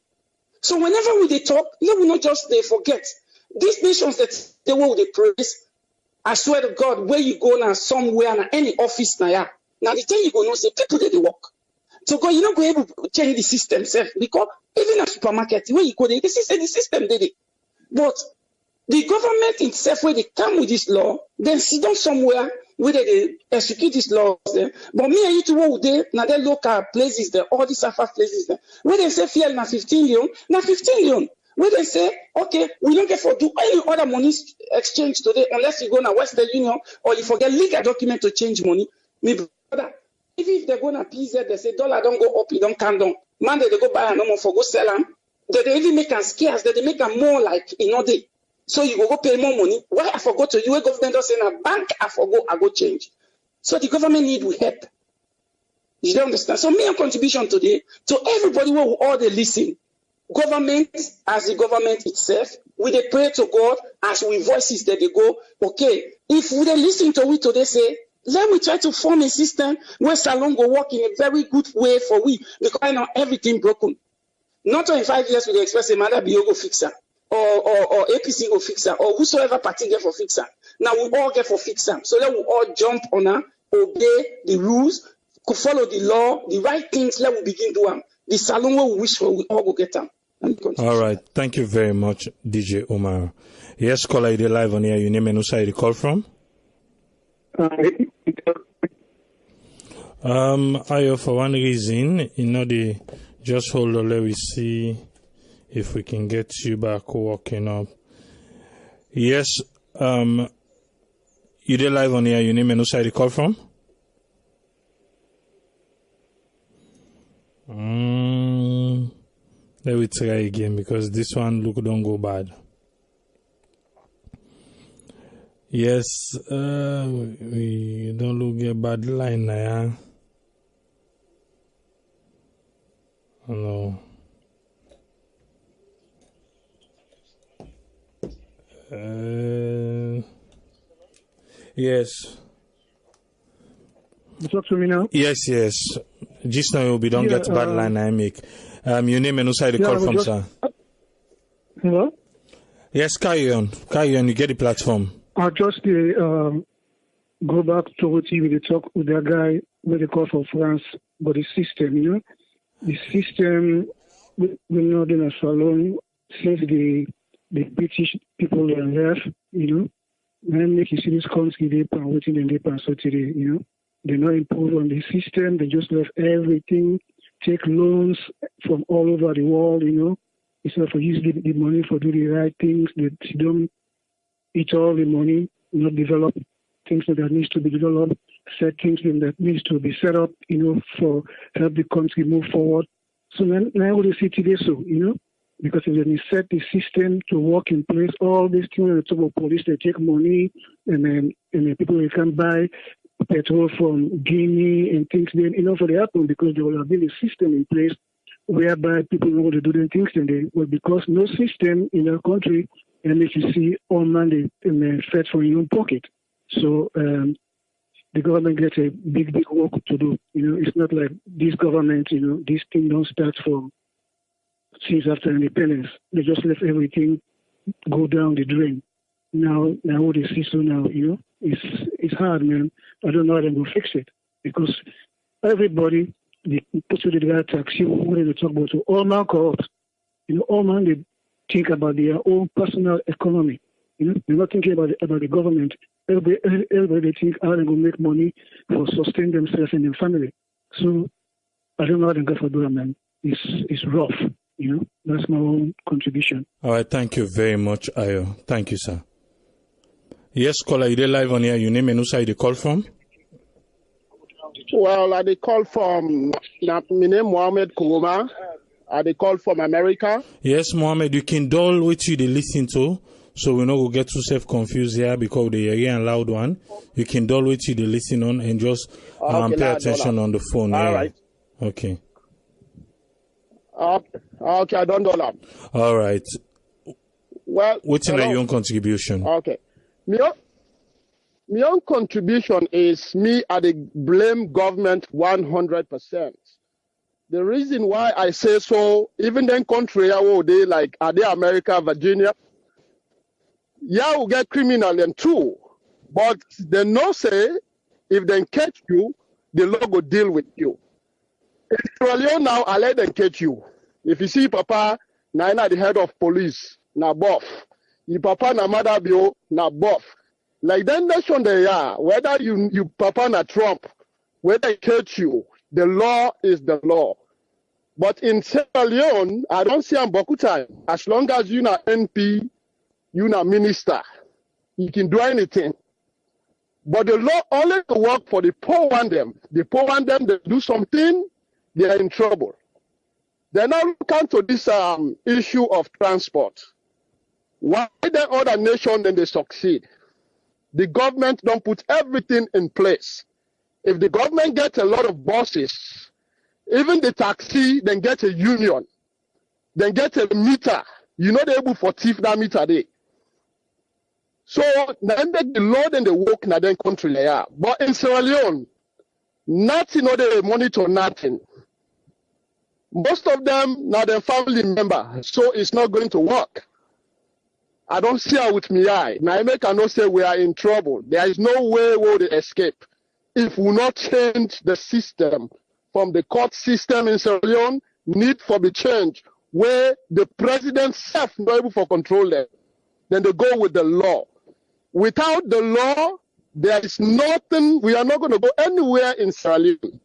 So whenever we talk, let we not just they forget. These nations that they will they praise, I swear to God, where you go now, somewhere, now, any office now, now the thing you go know, say people they work. So God, you're not going to be able to change the system self because even a supermarket, when you go there, the system did it. But the government itself, where they come with this law, then sit down somewhere where they execute this law there. But me and you two work there, now they local places there, all these Safa places there. Where they say fuel na 15 leon, na 15 leon. Where they say, okay, we don't get for do any other money exchange today unless you go to Western Union or you forget legal document to change money. Me brother. If they're going to PZ, they say dollar don't go up, it don't come down. Man, they go buy a normal for go sell them. They even make them scarce, they make them more like in all day. So you go pay more money. Why I forgot to you? A government does say in a bank, I go change. So the government need we help. You don't understand? So me and contribution today to everybody who all they listen. Government as the government itself, we they pray to God as we voices that they go, okay, if we they listen to we today say, let me try to form a system where salon go work in a very good way for we because I know everything broken. Not in 5 years we will express a matter be go fixer or APC go fixer or whosoever party get for fixer. Now we all get for fixer. So let we all jump on her, obey the rules, could follow the law, the right things, let we begin do them. The salon where we wish for we all go get them. All right. Thank you very much, DJ Omar. Yes, caller, you're live on here. Your name and who side you call from? Ayo, for one reason, they just hold on, let me see if we can get you back walking up. Yes, you're live on here. Your name and who side you call from? Let me try again because this one don't go bad. Yes, we don't look a bad line now. No. Yes. You talk to me now? Yes. Just now we don't get bad line I make. Your name and who side you call from, sir? Hello? Yes, carry on. You get the platform. I'll just go back to what they talk with that guy where they call from France, but the system, the system we're not in a salon since the British people left, and make you see this country they pan waiting and they pan so today, They not improve on the system, they just left everything, take loans from all over the world, instead of use the money for do the right things, they don't eat all the money, not develop things that needs to be developed, set things that needs to be set up, for help the country move forward. So now what they see today, because if they set the system to work in place, all these things on top of police, they take money, and then people they can buy petrol from Guinea and things. Then for the happen because they will have been a system in place whereby people know how to do the things, and because no system in our country, and if you see all man they fed from your own pocket. So the government gets a big work to do. It's not like this government, this thing don't start from since after independence. They just let everything go down the drain. Now what they see so now, it's hard, man. I don't know how they're going to fix it because everybody, they put to the guy taxi, when they talk about all man corrupt. All man, they think about their own personal economy. They're not thinking about the government. Everybody think how they're going to make money for sustain themselves and their family. So I don't know how they're going to do it, man. It's rough. That's my own contribution. All right, thank you very much, Ayo. Thank you, sir. Yes, caller, you're live on here. Your name and who side you call from? Well, I call from my name Mohammed Kuruma. I call from America. Yes, Mohammed, you can dull what you they listen to, so we not go get too self-confused here because they hear a loud one. You can dull what you they listen on and just pay attention on the phone. All right. Okay. Okay, I don't dollar. All right. Well, what's your own contribution? Okay. My own contribution is me I blame government 100%. The reason why I say so, even then country they like are they America, Virginia, will get criminal them too. But they no say if they catch you, the law will deal with you. In Leone now, I let them catch you. If you see Papa, na the head of police, na buff. You Papa na mother bio, na buff. Like that nation they are, whether you Papa na Trump, whether they catch you, the law is the law. But in Sierra Leone, I don't see them beaucoup time. As long as you na NP, you na minister, you can do anything. But the law only work for the poor one them. The poor one them, they do something, they are in trouble. They now come to this issue of transport. Why the other nation then they succeed? The government don't put everything in place. If the government gets a lot of buses, even the taxi, then get a union, then get a meter. You're not able for thief that meter day. So then make the law then they work in that country they are. But in Sierra Leone, nothing or they monitor nothing. Most of them now their family member, so it's not going to work. I don't see her with me eye. Now I cannot say we are in trouble. There is no way we will escape if we not change the system from the court system in Sierra Leone. Need for the change where the president self not able to control them. Then they go with the law. Without the law, there is nothing. We are not going to go anywhere in Sierra Leone.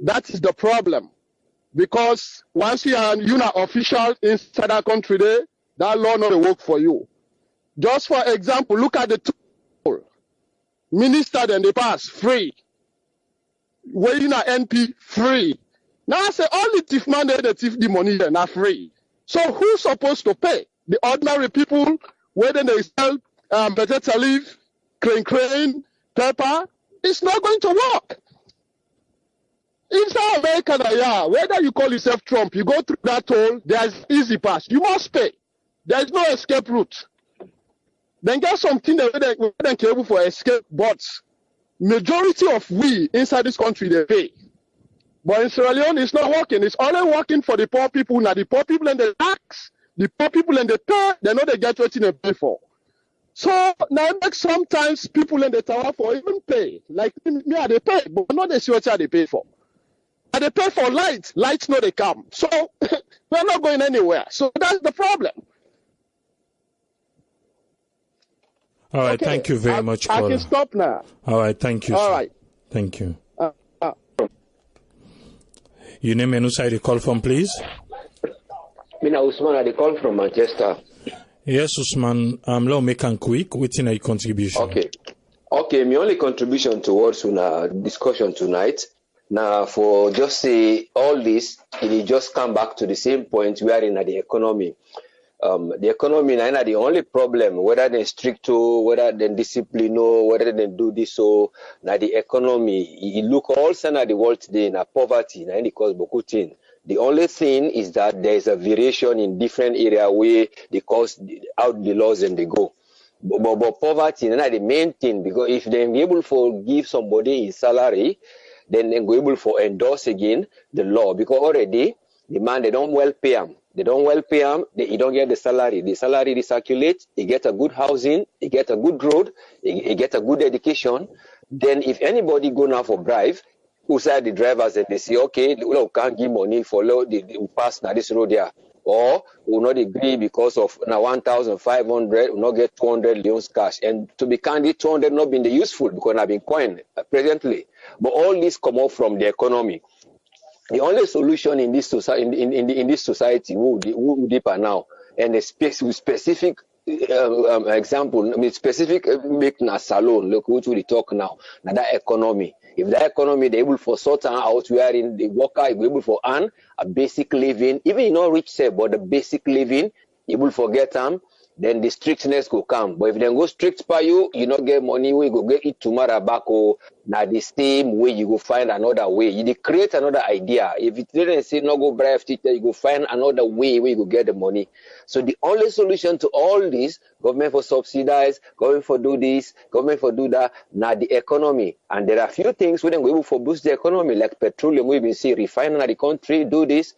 That is the problem. Because once you are official inside that country, there, that law not work for you. Just for example, look at the toll. Minister in the past, free. Where you are NP, free. Now I say all the thief man they thief the money they're not free. So who's supposed to pay? The ordinary people, whether they sell potato leaf, crane, pepper, it's not going to work. Inside America, whether you call yourself Trump, you go through that toll, there's easy pass. You must pay. There's no escape route. Then get something that they can able for escape, but majority of we inside this country, they pay. But in Sierra Leone, it's not working. It's only working for the poor people. Now the poor people and the tax, the poor people and the pay, they know they get what they pay for. So now like sometimes people in the tower for even pay. Like me, they pay, but not the see what they pay for. And they pay for lights. Lights no they come. So we're not going anywhere. So that's the problem. All right, Okay, thank you very much, I caller. can stop now. All right, thank you. All sir. right. Thank you. Your name and who side you call from, please? Mina Usman, I call from Manchester. Yes, Usman. Let me make it quick. Within a contribution. Okay. My only contribution towards our discussion tonight. Now, for just say all this, it just come back to the same point we are in the economy. The economy is not the only problem, whether they strict to, whether they discipline, whether they do this, so now the economy, you look also at the world today, na poverty, na any cause bokutin. The only thing is that there is a variation in different areas where they cause out the laws and they go. But poverty is not the main thing, because if they be able to give somebody his salary, then they go able to endorse again the law, because already the man, they don't well pay him. They don't well pay him, he don't get the salary. The salary recirculates, he get a good housing, he get a good road, he get a good education. Then if anybody go now for bribe, who say the drivers and they say, okay, we can't give money for the pass now this road here. Or we will not agree because of now 1,500, we not get 200 leones cash. And to be candid, 200 not been the useful because I've been coined presently. But all this come up from the economy. The only solution in this society, in this society, who deeper now, and a specific example, I mean specific make na salon. Look, which we talk now. Now that economy. If that economy they able for sort out, we are in the worker able for earn a basic living, even you not rich say, but the basic living, able forget them. Then the strictness go come. But if they go strict by you, you not get money, we go get it tomorrow back or now the same way you go find another way. You create another idea. If it didn't say no go bribe teacher, you go find another way where you go get the money. So the only solution to all this, government for subsidize, government for do this, government for do that, now the economy. And there are a few things we don't go able for boost the economy, like petroleum, we've been seeing refining in the country, do this.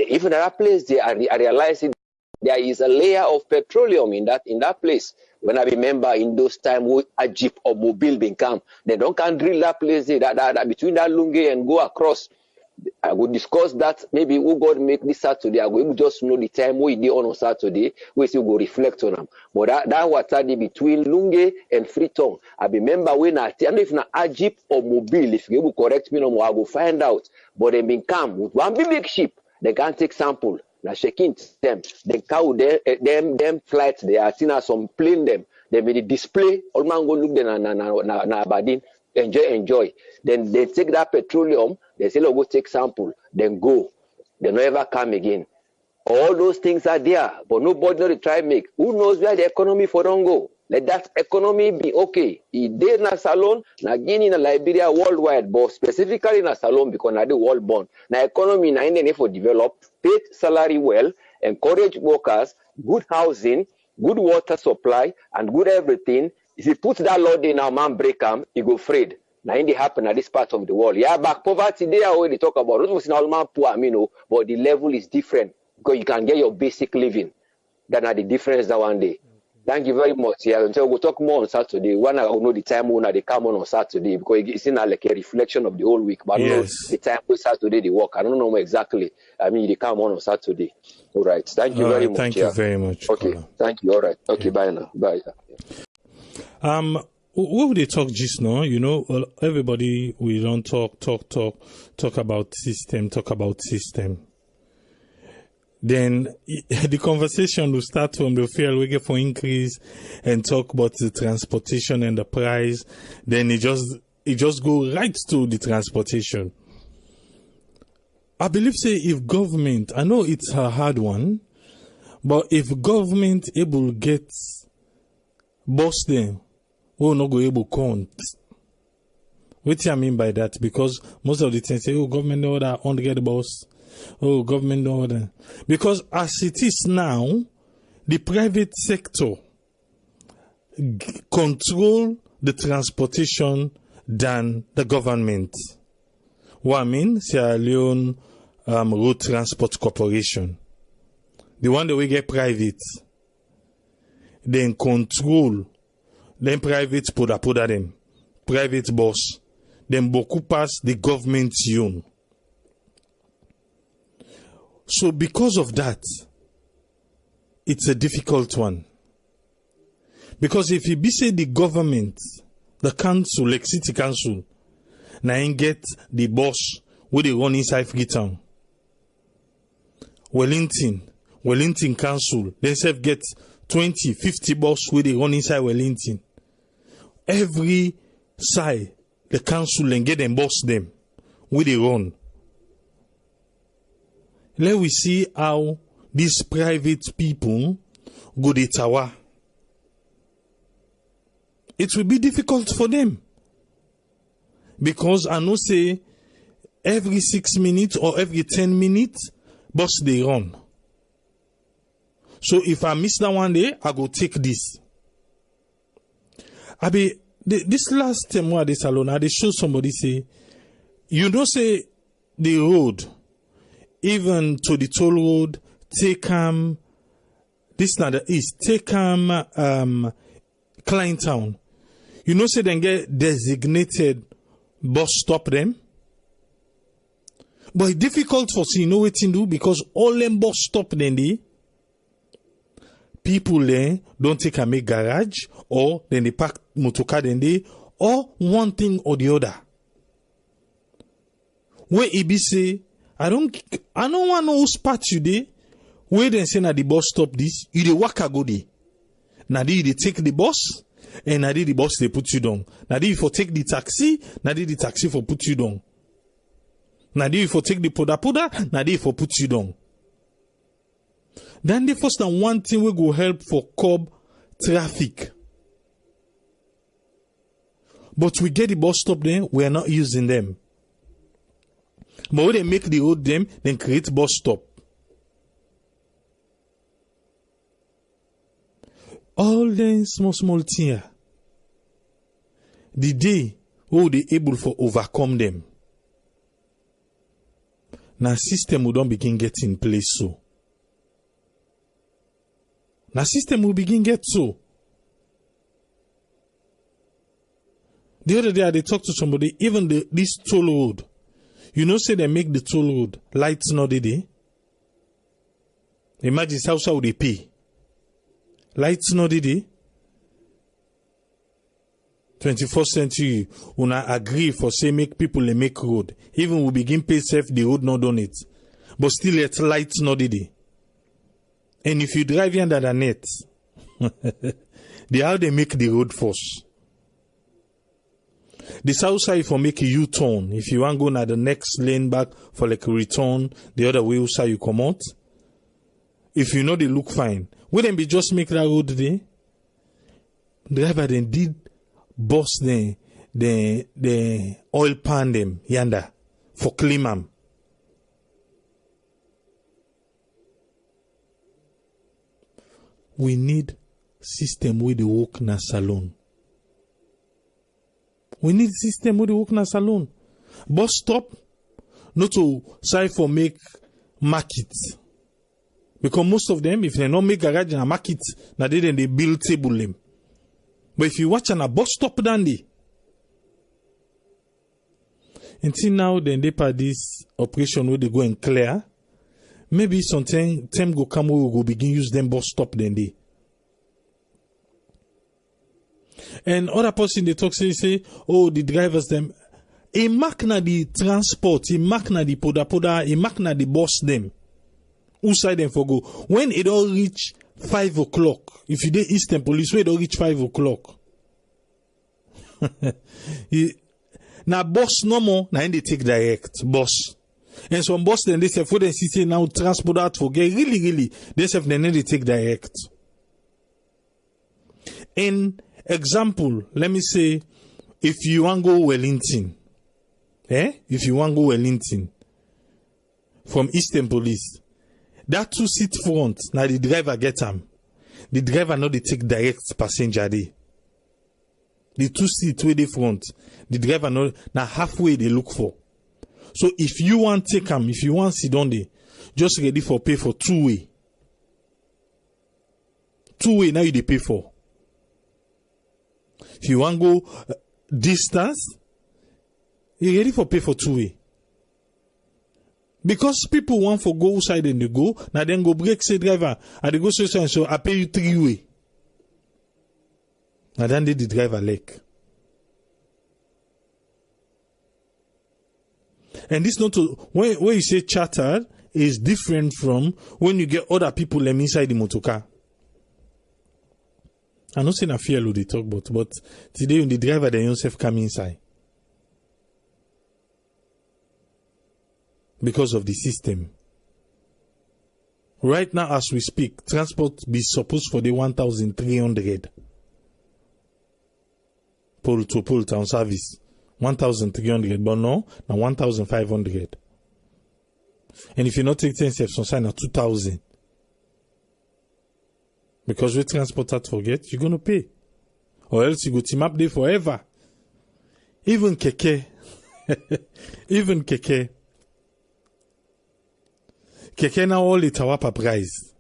Even there are places they are realizing there is a layer of petroleum in that place. When I remember in those times when a jeep or mobile bin come, they don't can drill that place that between that Lunge and go across. I will discuss that maybe who God make this Saturday. I will just know the time we did on Saturday. We still go reflect on them. But that water between Lunge and Freetown. I remember when I don't know if not a jeep or mobile. If you will correct me no more, I will find out. But they been come with one big ship. They can take sample. Na checking them, then cow them flights they are seen as some plane them. They be the display. All man go look them na Aberdeen, enjoy. Then they take that petroleum. They say, go take sample. Then go. They never come again. All those things are there, but nobody will try make. Who knows where the economy for don't go? Let that economy be okay. It did na Salon, na Guinea, na Liberia, worldwide, but specifically na Salon because na the world born. Na economy na India for develop, paid salary well, encourage workers, good housing, good water supply, and good everything. If you put that law in now, man break them, you go afraid. Now in the happen at this part of the world. Yeah, back poverty there where they talk about. It was not man poor, but the level is different because you can get your basic living. That are the difference that one day. Thank you very much. Yeah, until we'll talk more on Saturday. When I know the time when they come on Saturday, because it's in like a reflection of the whole week. But I don't know the time when Saturday they work. I don't know exactly. I mean, they come on Saturday. All right. Thank you very much. Thank you very much. Okay. Caller. Thank you. All right. Okay. Bye now. Bye. What would they talk just now? You know, everybody, we don't talk about system. Then the conversation will start from the fuel we get for increase and talk about the transportation and the price. Then it just go right to the transportation. I believe, say, if government, I know it's a hard one, but if government able get boss them, we will not go able count. What do I mean by that? Because most of the time say, oh, government know that, on get the boss. Oh, government know that. Because as it is now, the private sector control the transportation than the government. What I mean, Sierra Leone Road Transport Corporation. The one that we get private, then control, then private poda them, private boss, then beaucoup pass the government own. So because of that, it's a difficult one. Because if you be say the government, the council, like city council, now get the boss where they run inside Freetown. Wellington council, they self get 20, 50 boss where they run inside Wellington. Every side, the council and get them boss them where they run. Let we see how these private people go to tower. It will be difficult for them. Because I know say every 6 minutes or every 10 minutes, bus they run. So if I miss that one day, I go take this. This last time where this alone, I show somebody say, you know say the road, even to the toll road, take this not the east, take Klein Town. You know say they get designated bus stop them. But it's difficult for see, you know what to do, because all them bus stop then they people there don't take a make garage, or then they park motorcar then they, or one thing or the other. Where it be say, I don't want to know who spot you there. Where they say na the bus stop this, you dey waka go there. Now they take the bus, and now the bus they put you down. Now they for take the taxi, now the taxi for put you down. Now they for take the poda, now they for put you down. Then the first and one thing we go help for curb traffic. But we get the bus stop there, we are not using them. But when they make the road them, then create bus stop. All them small things. The day we they able for overcome them. Now system will don't begin get in place so. Now system will begin get so. The other day I talked to somebody, even this toll road. You know say they make the toll road lights not there. Imagine how would they pay. Lights not there. 21st century, una agree for say make people they make road. Even we begin pay safe the road not done it. But still it's lights not there. And if you drive under the net, how they make the road first. The south side for make a U-turn. If you want to go na the next lane back for like a return, the other way side you come out. If you know they look fine, wouldn't be just make that road there? Driver then did bust the oil pan them yonder for clean am. We need system where they work na salon. We need system where they work na salon. Bus stop, not to side for make market. Because most of them, if they don't make garage in a market, now then they build table them. But if you watch on a bus stop dandy, until now, then they part this operation where they go and clear. Maybe sometime time go come we go begin use them bus stop then they. And other person they talk say, oh, the drivers them. A mark na the transport, a mark na the poda, a mark na the bus them. Who side them for go? When it all reach 5 o'clock, if you did Eastern Police, when it all reach 5 o'clock. Now bus no more, now they take direct bus. And some bus then they say for the city now transport out for get really, they say then they take direct. In example, let me say, if you want go Wellington, if you want go Wellington from Eastern Police, that 2-seat front, now the driver get them. The driver now they take direct passenger day. The 2-seat way they front, the driver now halfway they look for. So if you want take them, if you want sit down there, just ready for pay for 2-way. 2-way now you they pay for. If you want go distance, you ready for pay for 2-way. Because people want for go outside and they go, now then go break say driver, and they go so I pay you 3-way. Now then did the driver like. And this not to when you say chartered is different from when you get other people them inside the motorcar. I'm not saying I fear what they talk about, but today when the driver they yourself come inside. Because of the system. Right now as we speak, transport be supposed for the 1,300. Pole to pole town service. 1,300, but no, now 1,500. And if you not take 10 steps, some sign now 2,000. Because we transport that forget, you're gonna pay. Or else you go team up there forever. Even keke. Even keke. Keke now all the Tawapa price.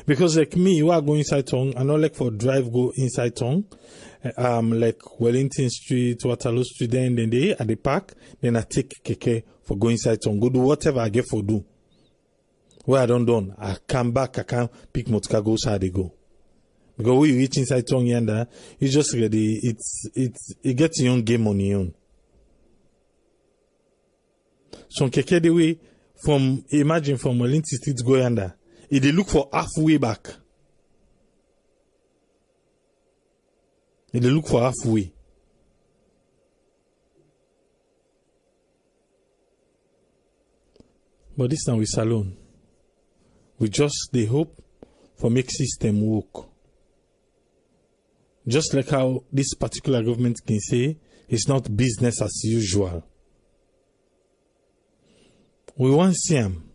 Because like me, you are going inside town, I not like for drive go inside town. Like Wellington Street, Waterloo Street, then they at the park, then I take keke for go inside town. Go do whatever I get for do. Where I don't done, I come back, I can't pick motka go so they go. Because when you reach inside town yonder, you just ready, it gets your own game on your own. So keke the way imagine from Wellington Street go yonder, if they look for halfway back. If they look for halfway. But this time we salon. We just they hope for make system work. Just like how this particular government can say it's not business as usual. We want see them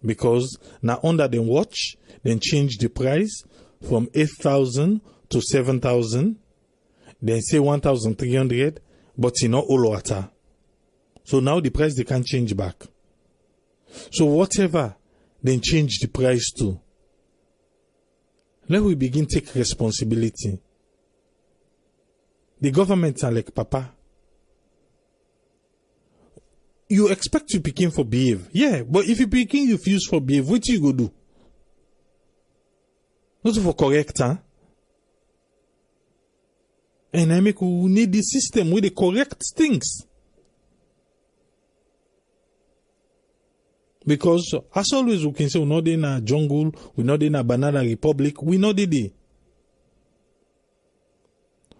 because now under the watch, then change the price from 8,000 to 7,000, then say 1,300, but in all water. So now the price they can change back. So whatever, then change the price to. Let we begin take responsibility. The government are like Papa. You expect to begin for behave. Yeah, but if you begin refuse for behave, what you go do? Not for correct, huh? And I make we need the system with the correct things. Because as always we can say we're not in a jungle, we're not in a banana republic, we're not there.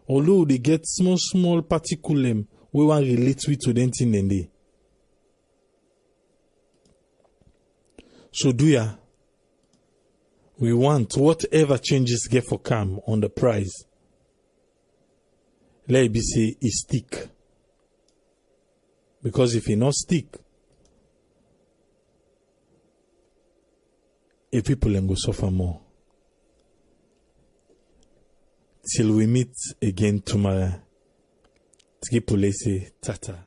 Although they get small particulum, we want to relate with to them thing and they. So do ya? We want whatever changes get for come on the price. Let it be say it stick. Because if it not stick, people can go suffer more. Till we meet again tomorrow. Tiki Pule say tata.